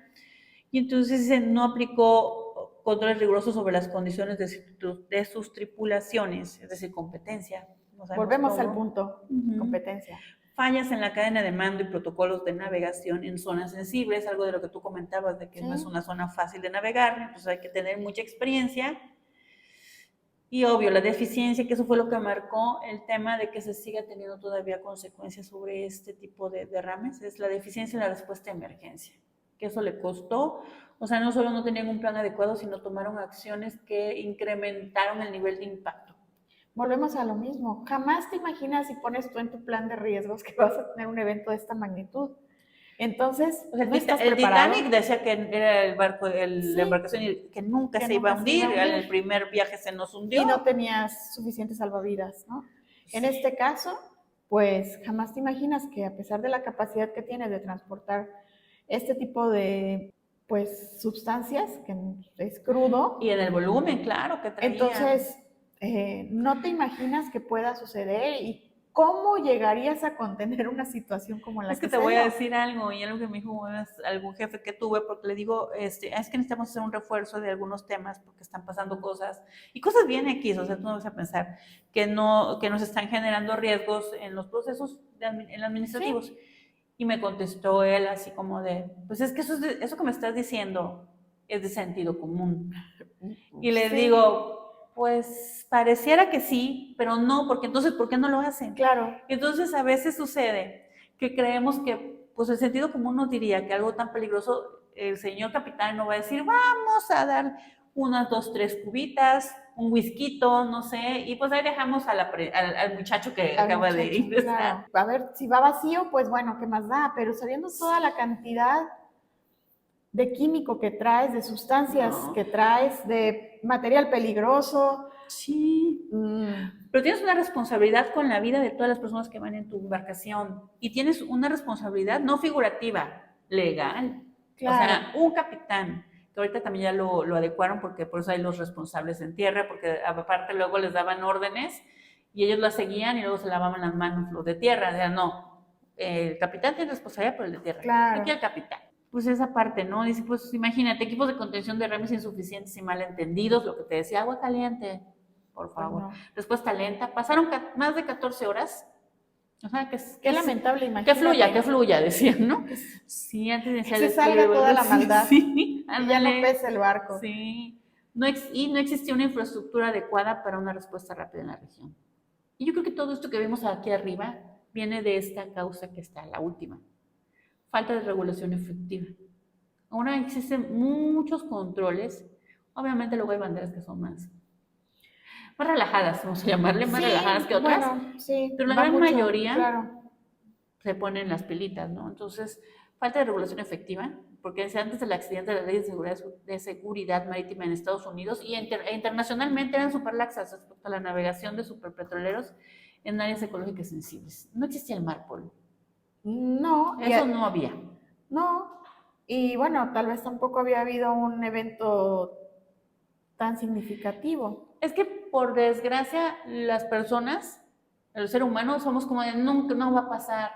Y entonces no aplicó controles rigurosos sobre las condiciones de sus tripulaciones, es decir, competencia. Volvemos al punto, competencia. Fallas en la cadena de mando y protocolos de navegación en zonas sensibles, algo de lo que tú comentabas, de que no es una zona fácil de navegar, entonces hay que tener mucha experiencia. Y obvio, la deficiencia, que eso fue lo que marcó el tema de que se siga teniendo todavía consecuencias sobre este tipo de derrames, es la deficiencia en la respuesta de emergencia, que eso le costó, o sea, no solo no tenían un plan adecuado, sino tomaron acciones que incrementaron el nivel de impacto. Volvemos a lo mismo, jamás te imaginas si pones tú en tu plan de riesgos que vas a tener un evento de esta magnitud. Entonces, o sea, el Titanic decía que era el barco, la embarcación que nunca se iba a hundir, el primer viaje se nos hundió. Y no tenías suficientes salvavidas, ¿no? Sí. En este caso, pues jamás te imaginas que a pesar de la capacidad que tiene de transportar este tipo de, pues, sustancias, que es crudo. Y en el volumen, claro, que traía. Entonces, no te imaginas que pueda suceder y cómo llegarías a contener una situación como la Es que que te se voy a dio. decir algo, y algo que me dijo algún jefe que tuve, porque le digo, es que necesitamos hacer un refuerzo de algunos temas porque están pasando cosas, y cosas bien X, o sea, tú no vas a pensar que no, que nos están generando riesgos en los procesos administrativos. Sí. Y me contestó él así como de, pues es que eso que me estás diciendo es de sentido común. Y le Sí, digo, pues pareciera que sí, pero no, porque entonces, ¿por qué no lo hacen? claro. Entonces a veces sucede que creemos que, pues el sentido común nos diría que algo tan peligroso, el señor capitán no va a decir, vamos a dar unas 2, 3 cubitas, un whisky, no sé, y pues ahí dejamos al muchacho que Al acaba de muchacho, ingresar. claro. A ver, si va vacío, pues bueno, ¿qué más da? Pero sabiendo toda la cantidad de químico que traes, de sustancias No. que traes, de material peligroso. Sí. Pero tienes una responsabilidad con la vida de todas las personas que van en tu embarcación y tienes una responsabilidad no figurativa, legal. Claro. O sea, un capitán, que ahorita también ya lo adecuaron porque por eso hay los responsables en tierra, porque aparte luego les daban órdenes y ellos las seguían y luego se lavaban las manos los de tierra. O sea, no, el capitán tiene responsabilidad por el de tierra. Claro. Aquí el capitán. Pues esa parte, ¿no? Dice, pues imagínate, equipos de contención de remes insuficientes y malentendidos, lo que te decía, agua caliente, por favor. Pues no. Respuesta lenta. Pasaron más de 14 horas. O sea, Qué lamentable, imagínate. que fluya, decían, ¿no? Sí, antes de iniciar se salga toda la maldad. Sí, y ya no pese el barco. Sí. No existía una infraestructura adecuada para una respuesta rápida en la región. Y yo creo que todo esto que vemos aquí arriba viene de esta causa que está, la última. Falta de regulación efectiva. Ahora existen muchos controles. Obviamente luego hay banderas que son más relajadas, vamos a llamarle, más relajadas que otras. Bueno, sí, pero la va gran mucho, mayoría claro. se ponen las pilitas, ¿no? Entonces, falta de regulación efectiva, porque antes del accidente de las leyes de seguridad marítima en Estados Unidos e internacionalmente eran súper laxas respecto a la navegación de superpetroleros en áreas ecológicas sensibles. No existía el MARPOL. No. Eso no había. No. Y bueno, tal vez tampoco había habido un evento tan significativo. Es que por desgracia las personas, el ser humano, somos como de nunca, no va a pasar.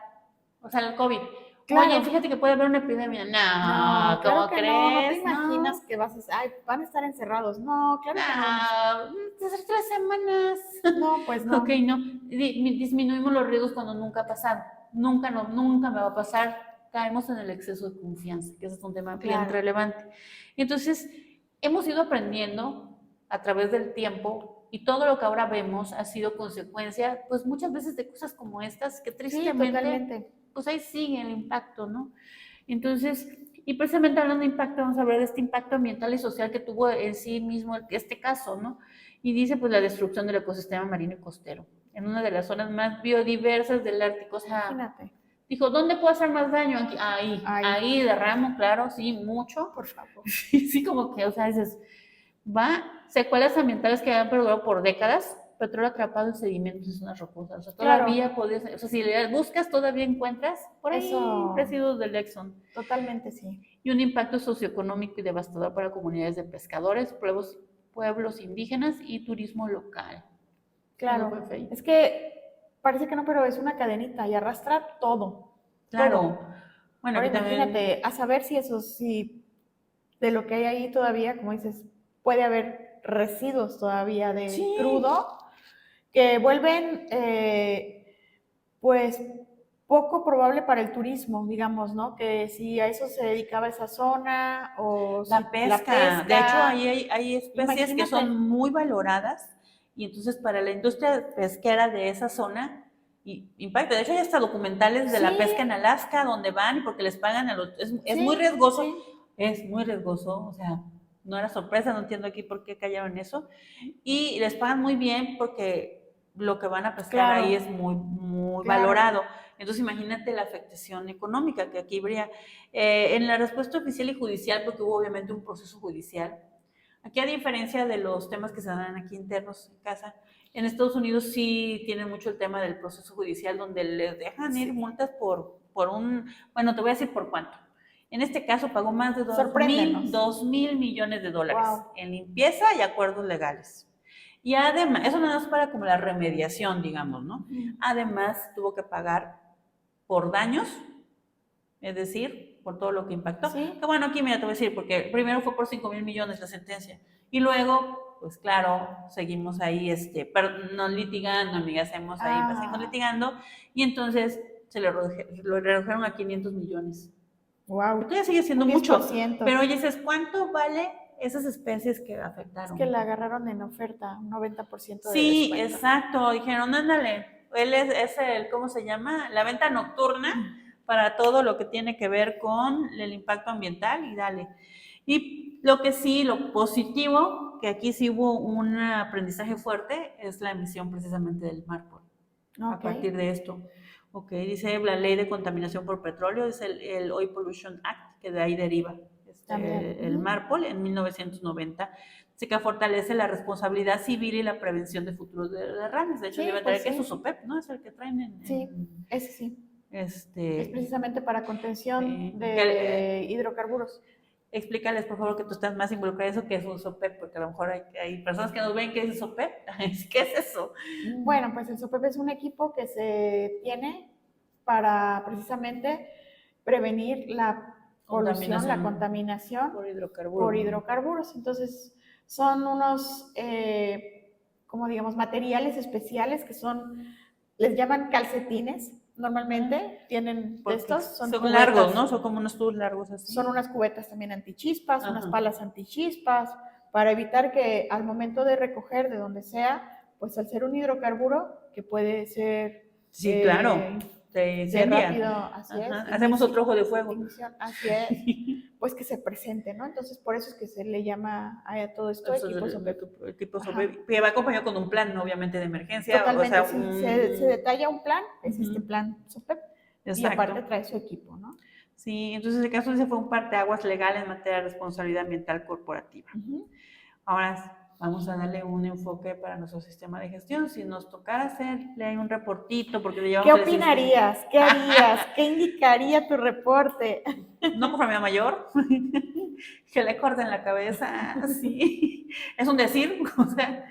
O sea, el COVID. Claro. Oye, fíjate que puede haber una epidemia. No, claro ¿cómo que crees? no te imaginas que van a estar encerrados. No, claro que no. Desde 3 semanas. No, pues no. Ok, no. Disminuimos los riesgos cuando nunca ha pasado. Nunca me va a pasar. Caemos en el exceso de confianza, que ese es un tema bien relevante. Entonces, hemos ido aprendiendo a través del tiempo y todo lo que ahora vemos ha sido consecuencia, pues muchas veces de cosas como estas que tristemente, pues ahí sigue el impacto, ¿no? Entonces, y precisamente hablando de impacto, vamos a hablar de este impacto ambiental y social que tuvo en sí mismo este caso, ¿no? Y dice, pues, la destrucción del ecosistema marino y costero, en una de las zonas más biodiversas del Ártico. O sea, imagínate. Dijo, ¿dónde puedo hacer más daño? Aquí, ahí derramo, claro, sí, mucho. Por favor. Sí, como que, o sea, dices, secuelas ambientales que han perdurado por décadas, petróleo atrapado en sedimentos en zonas rocosas. O sea, todavía podías, o sea, si le buscas, todavía encuentras por ahí residuos del Exxon. Totalmente sí. Y un impacto socioeconómico y devastador para comunidades de pescadores, pueblos indígenas y turismo local. Claro, es que parece que no, pero es una cadenita y arrastra todo. Claro. Todo. Bueno, ahora imagínate, a saber si de lo que hay ahí todavía, como dices, puede haber residuos todavía de crudo que vuelven, pues, poco probable para el turismo, digamos, ¿no? Que si a eso se dedicaba esa zona o la pesca. De hecho, hay especies que son muy valoradas y entonces para la industria pesquera de esa zona impacta. De hecho, hay hasta documentales de la pesca en Alaska donde van porque les pagan es muy riesgoso. Es muy riesgoso, o sea, no era sorpresa, no entiendo aquí por qué callaron eso. Y les pagan muy bien porque lo que van a pescar ahí es muy, muy valorado. Entonces, imagínate la afectación económica que aquí habría. En la respuesta oficial y judicial, porque hubo obviamente un proceso judicial, aquí a diferencia de los temas que se dan aquí internos en casa, en Estados Unidos sí tienen mucho el tema del proceso judicial, donde les dejan ir multas por bueno, te voy a decir por cuánto. En este caso pagó más de $2,000 millones en limpieza y acuerdos legales. Y además, eso nada más para como la remediación, digamos, ¿no? Ujú. Además, tuvo que pagar por daños, es decir, por todo lo que impactó. Sí. Que bueno, aquí mira, te voy a decir, porque primero fue por 5,000 millones la sentencia. Y luego, pues claro, seguimos ahí, pero no litigando, amiga, hacemos ahí, seguimos litigando. Y entonces lo redujeron a 500 millones. Wow. Todavía sigue siendo Un mucho. 10%. Pero oye, dices, ¿cuánto vale esas especies que Es afectaron? que la agarraron en oferta, un 90% de Sí, descuento. exacto. Dijeron, ándale, él es el, ¿cómo se llama? La venta nocturna para todo lo que tiene que ver con el impacto ambiental y dale. Y lo que sí, lo positivo, que aquí sí hubo un aprendizaje fuerte, es la emisión precisamente del MARPOL. A partir de esto. Ok, dice la ley de contaminación por petróleo, es el Oil Pollution Act, que de ahí deriva el MARPOL en 1990. Así que fortalece la responsabilidad civil y la prevención de futuros derrames. De hecho, Sí, debe pues traer que es sí. su SOPEP, ¿no? Es el que traen Sí, ese sí. Es precisamente para contención de hidrocarburos. Explícales, por favor, que tú estás más involucrada en eso que es un SOPEP, porque a lo mejor hay personas que nos ven que es SOPEP. ¿Qué es eso? Bueno, pues el SOPEP es un equipo que se tiene para precisamente prevenir la polución, la contaminación por hidrocarburos. Entonces, son unos, como digamos, materiales especiales que son, les llaman calcetines. Normalmente tienen de estos, son largos, ¿no? Son como unos tubos largos así. Son unas cubetas también antichispas, unas palas antichispas, para evitar que al momento de recoger de donde sea, pues al ser un hidrocarburo, que puede ser... Sí, claro, de rápido, así es. Hacemos otro ojo de fuego. Así es. Pues que se presente, ¿no? Entonces, por eso es que se le llama a todo esto equipo SOPEP. Que va acompañado con un plan, obviamente, de emergencia. Totalmente, o sea, sí. Se detalla un plan, es este plan SOPEP. Exacto. Y aparte trae su equipo, ¿no? Sí, entonces el caso ese fue un parteaguas legal en materia de responsabilidad ambiental corporativa. Ahora vamos a darle un enfoque para nuestro sistema de gestión. Si nos tocara hacerle un reportito, porque le llevamos. ¿Qué opinarías? ¿Qué harías? ¿Qué indicaría tu reporte? No conforme a mayor, que le corten la cabeza, sí. Es un decir, o sea,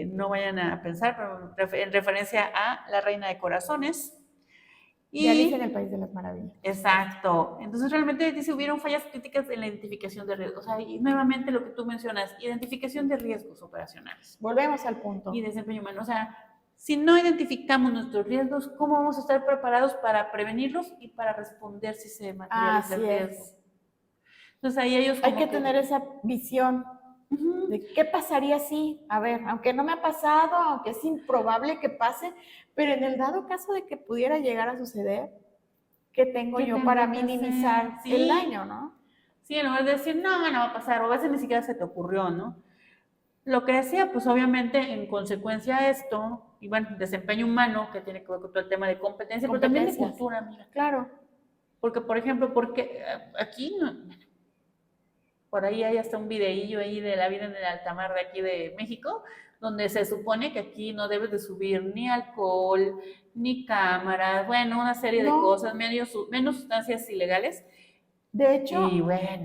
no vayan a pensar, pero en referencia a la reina de corazones. Y Alicia en el País de las Maravillas. Exacto. Entonces, realmente dice, hubieron fallas críticas en la identificación de riesgos. O sea, y nuevamente lo que tú mencionas, identificación de riesgos operacionales. Volvemos al punto. Y desempeño humano. O sea, si no identificamos nuestros riesgos, ¿cómo vamos a estar preparados para prevenirlos y para responder si se materializa el riesgo? Entonces, ahí ellos hay que tener esa visión de qué pasaría si, a ver, aunque no me ha pasado, aunque es improbable que pase, pero en el dado caso de que pudiera llegar a suceder, ¿qué tengo yo para minimizar el daño, no? Sí, en lugar de decir, no va a pasar, o a veces ni siquiera se te ocurrió, ¿no? Lo que decía, pues obviamente en consecuencia a esto, y bueno, desempeño humano, que tiene que ver con todo el tema de competencia, pero también de cultura, mira. Claro. Porque, por ejemplo, porque aquí, por ahí hay hasta un videillo ahí de la vida en el alta mar de aquí de México, donde se supone que aquí no debes de subir ni alcohol, ni cámaras, bueno, una serie de cosas, menos sustancias ilegales. De hecho,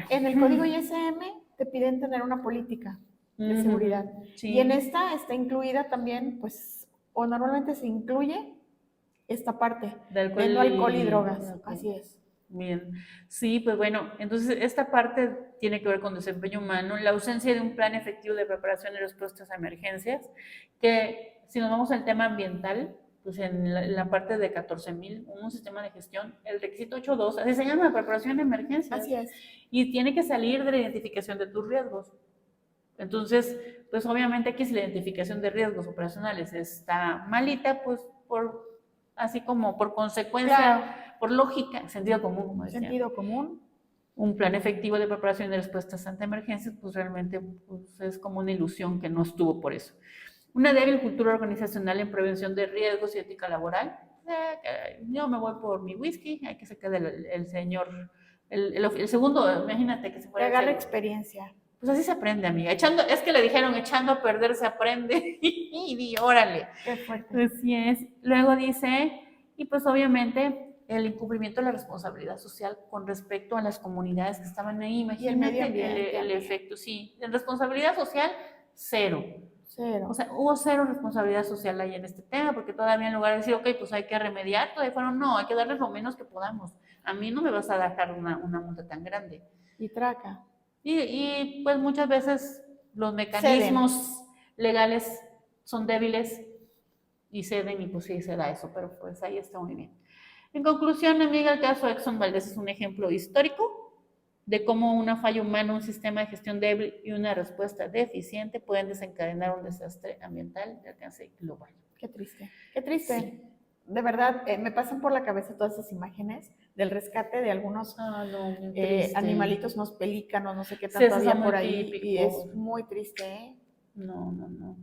en el código ISM te piden tener una política de seguridad. Sí. Y en esta está incluida también, pues, o normalmente se incluye esta parte de no alcohol y drogas. Así es. Bien, sí, pues bueno, entonces esta parte tiene que ver con desempeño humano, la ausencia de un plan efectivo de preparación y respuestas a emergencias, que si nos vamos al tema ambiental, pues en la parte de 14,000, un sistema de gestión, el requisito 8.2, así se llama, preparación de emergencias. Así es. Y tiene que salir de la identificación de tus riesgos. Entonces, pues obviamente aquí si la identificación de riesgos operacionales está malita, pues así como por consecuencia, por lógica, sentido común, como decía. Sentido común. Un plan efectivo de preparación de respuestas ante emergencias, pues realmente pues, es como una ilusión que no estuvo por eso. Una débil cultura organizacional en prevención de riesgos y ética laboral. Yo me voy por mi whisky, hay que se quede el señor, el segundo, imagínate que se fuera. Que agarre experiencia. Pues así se aprende, amiga. Es que le dijeron, echando a perder se aprende. Y di, órale. Qué fuerte. Así es. Luego dice, y pues obviamente el incumplimiento de la responsabilidad social con respecto a las comunidades que estaban ahí. Imagínate el efecto, sí. En responsabilidad social, cero. Cero. O sea, hubo cero responsabilidad social ahí en este tema, porque todavía en lugar de decir, ok, pues hay que remediar, todavía fueron, no, hay que darles lo menos que podamos. A mí no me vas a dejar una multa tan grande. Y traca. Y pues muchas veces los Ceden. mecanismos legales son débiles y ceden, y pues sí se da eso, pero pues ahí está muy bien. En conclusión, amiga, el caso Exxon Valdez es un ejemplo histórico de cómo una falla humana, un sistema de gestión débil y una respuesta deficiente pueden desencadenar un desastre ambiental de alcance global. Qué triste, qué triste. Sí. De verdad, me pasan por la cabeza todas esas imágenes del rescate de algunos No, animalitos, unos pelícanos, no sé qué Sí, tanto eso había es por muy ahí, típico. y es muy triste, ¿eh? No.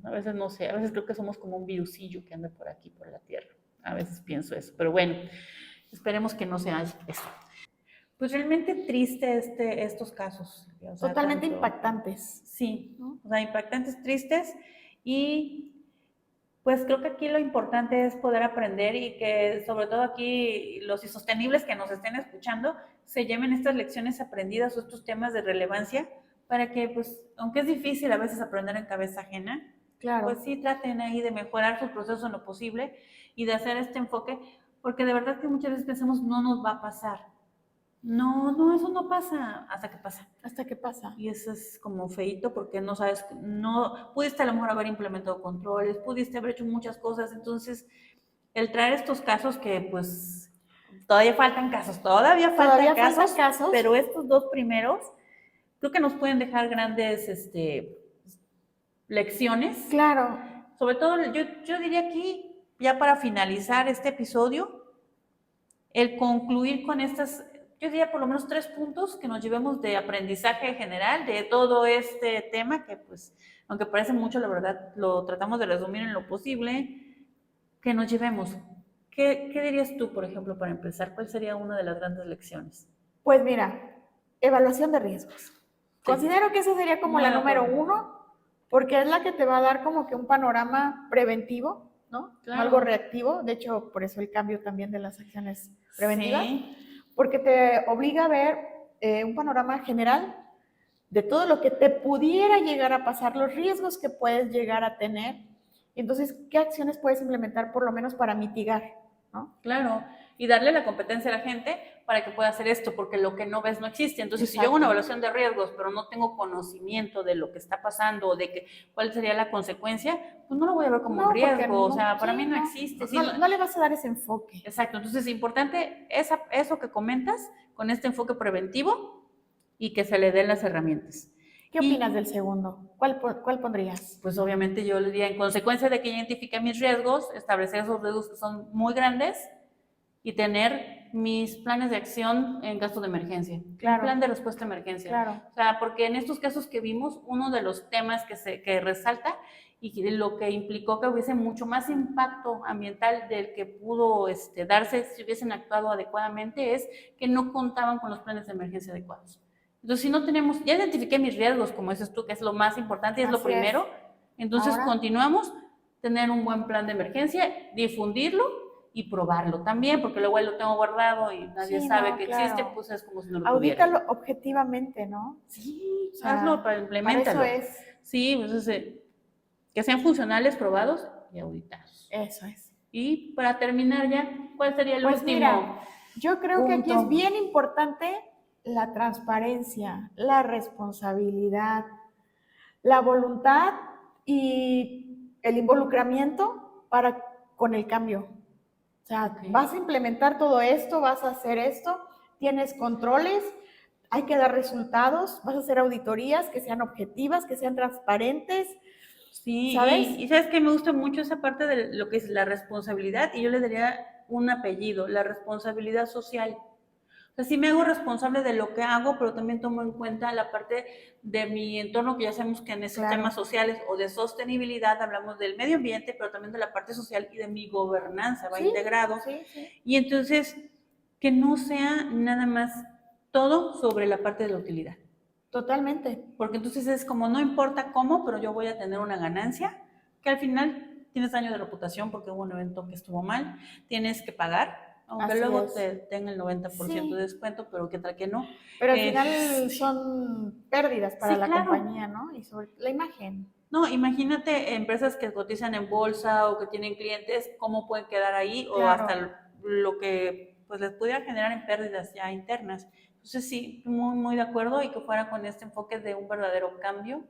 A veces no sé, a veces creo que somos como un virusillo que anda por aquí, por la Tierra. A veces pienso eso, pero bueno, esperemos que no sea eso. Pues realmente triste estos casos. O sea, Totalmente tanto, impactantes. sí, ¿No? o sea, impactantes, tristes, y pues creo que aquí lo importante es poder aprender y que sobre todo aquí los insostenibles que nos estén escuchando se lleven estas lecciones aprendidas o estos temas de relevancia para que, pues, aunque es difícil a veces aprender en cabeza ajena, Claro. pues sí traten ahí de mejorar sus procesos en lo posible y de hacer este enfoque, porque de verdad que muchas veces pensamos no nos va a pasar. No, eso no pasa hasta que pasa. ¿Hasta qué pasa? Y eso es como feíto porque no sabes, no pudiste a lo mejor haber implementado controles, pudiste haber hecho muchas cosas. Entonces, el traer estos casos que pues todavía faltan casos, Todavía faltan casos, pero estos dos primeros creo que nos pueden dejar grandes lecciones. Claro. Sobre todo, yo diría aquí, ya para finalizar este episodio, el concluir con estas, yo diría por lo menos 3 puntos que nos llevemos de aprendizaje general de todo este tema, que pues, aunque parece mucho, la verdad, lo tratamos de resumir en lo posible, que nos llevemos. ¿Qué dirías tú, por ejemplo, para empezar? ¿Cuál sería una de las grandes lecciones? Pues mira, evaluación de riesgos. Sí. Considero que esa sería como la número 1, porque es la que te va a dar como que un panorama preventivo, ¿no? Claro. Algo reactivo. De hecho, por eso el cambio también de las acciones preventivas. Sí. Porque te obliga a ver un panorama general de todo lo que te pudiera llegar a pasar, los riesgos que puedes llegar a tener. Entonces, ¿qué acciones puedes implementar por lo menos para mitigar, ¿no? Claro, y darle la competencia a la gente para que pueda hacer esto, porque lo que no ves no existe. Entonces, Exacto. Si yo hago una evaluación de riesgos, pero no tengo conocimiento de lo que está pasando o de que, cuál sería la consecuencia, pues no lo voy a ver como un riesgo. O sea, para mí no existe. No le vas a dar ese enfoque. Exacto. Entonces, es importante eso que comentas con este enfoque preventivo y que se le den las herramientas. ¿Qué opinas del segundo? ¿Cuál pondrías? Pues obviamente yo le diría, en consecuencia de que identifique mis riesgos, establecer esos riesgos que son muy grandes y tener mis planes de acción en caso de emergencia. Claro. Un plan de respuesta a emergencia. Claro. O sea, porque en estos casos que vimos, uno de los temas que resalta y lo que implicó que hubiese mucho más impacto ambiental del que pudo darse si hubiesen actuado adecuadamente es que no contaban con los planes de emergencia adecuados. Entonces, si no tenemos, ya identifiqué mis riesgos, como dices tú, que es lo más importante y es lo primero, entonces continuamos, tener un buen plan de emergencia, difundirlo y probarlo también, porque luego lo tengo guardado y nadie sabe que existe, pues es como si no lo tuviera. Audítalo objetivamente, ¿no? Sí, o sea, hazlo, implementalo. Para eso es. Sí, pues que sean funcionales, probados y auditados. Eso es. Y para terminar ya, ¿cuál sería el último? Mira, yo creo que aquí es bien importante la transparencia, la responsabilidad, la voluntad y el involucramiento con el cambio. O sea, vas a implementar todo esto, vas a hacer esto, tienes controles, hay que dar resultados, vas a hacer auditorías que sean objetivas, que sean transparentes. Sí, ¿sabes? Y sabes que me gusta mucho esa parte de lo que es la responsabilidad, y yo le daría un apellido, la responsabilidad social. O sea, sí me hago responsable de lo que hago, pero también tomo en cuenta la parte de mi entorno, que ya sabemos que en esos temas sociales o de sostenibilidad hablamos del medio ambiente, pero también de la parte social y de mi gobernanza, va integrado. Sí. Y entonces, que no sea nada más todo sobre la parte de la utilidad. Totalmente. Porque entonces es como, no importa cómo, pero yo voy a tener una ganancia, que al final tienes daño de reputación porque hubo un evento que estuvo mal, tienes que pagar, aunque luego te den el 90% de descuento, pero qué tal que no. Pero al final son pérdidas para la compañía, ¿no? Y sobre la imagen. No, imagínate empresas que cotizan en bolsa o que tienen clientes, cómo pueden quedar ahí o Claro. hasta lo que pues les pudiera generar en pérdidas ya internas. Entonces sí, muy, muy de acuerdo y que fuera con este enfoque de un verdadero cambio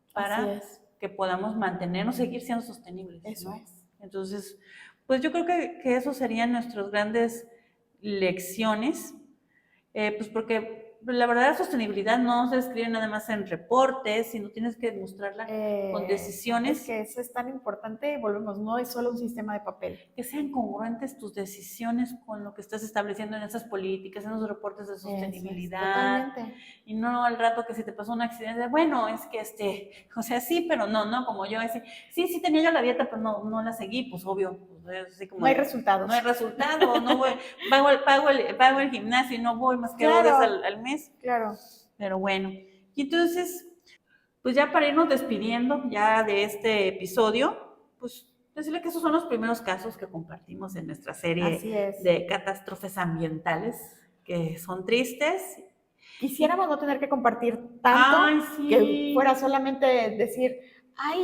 Así para es. que podamos mantenernos, seguir siendo sostenibles. Eso ¿no? es. Entonces, pues yo creo que esos serían nuestras grandes lecciones, pues porque la verdadera sostenibilidad no se escribe nada más en reportes, sino tienes que demostrarla con decisiones. Es que eso es tan importante, volvemos, no es solo un sistema de papel. Que sean congruentes tus decisiones con lo que estás estableciendo en esas políticas, en los reportes de sostenibilidad. Totalmente. Y no al rato que si te pasó un accidente, bueno, es que o sea, sí, pero no, como yo, sí tenía yo la dieta, pero no la seguí, pues obvio. Pues, así como no hay resultados. No hay resultado, no voy, pago el gimnasio y no voy más que 2 veces al mes. Claro. Pero bueno, y entonces, pues ya para irnos despidiendo ya de este episodio, pues decirle que esos son los primeros casos que compartimos en nuestra serie de catástrofes ambientales, que son tristes. Quisiéramos no tener que compartir tanto, sí. que fuera solamente decir,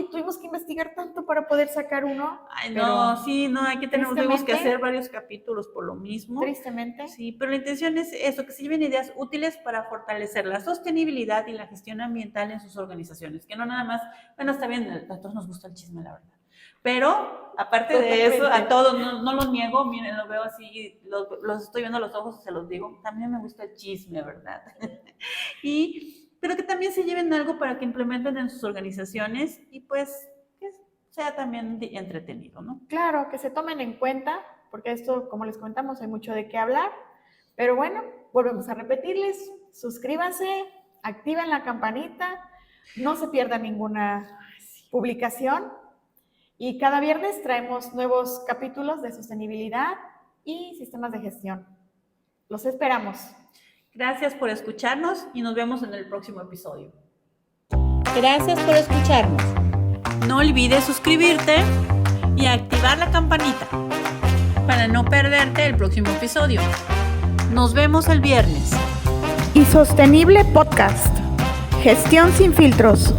tuvimos que investigar tanto para poder sacar uno. Tuvimos que hacer varios capítulos por lo mismo. Tristemente. Sí, pero la intención es eso, que se lleven ideas útiles para fortalecer la sostenibilidad y la gestión ambiental en sus organizaciones, que no nada más, bueno, está bien, a todos nos gusta el chisme, la verdad. Pero, aparte de eso, a todos, no lo niego, miren, lo veo así, los estoy viendo a los ojos y se los digo, también me gusta el chisme, ¿verdad? Pero que también se lleven algo para que implementen en sus organizaciones y pues que sea también entretenido, ¿no? Claro, que se tomen en cuenta, porque esto, como les comentamos, hay mucho de qué hablar, pero bueno, volvemos a repetirles, suscríbanse, activen la campanita, no se pierda ninguna publicación. Y cada viernes traemos nuevos capítulos de sostenibilidad y sistemas de gestión. Los esperamos. Gracias por escucharnos y nos vemos en el próximo episodio. Gracias por escucharnos. No olvides suscribirte y activar la campanita para no perderte el próximo episodio. Nos vemos el viernes. Y Sostenible Podcast. Gestión sin filtros.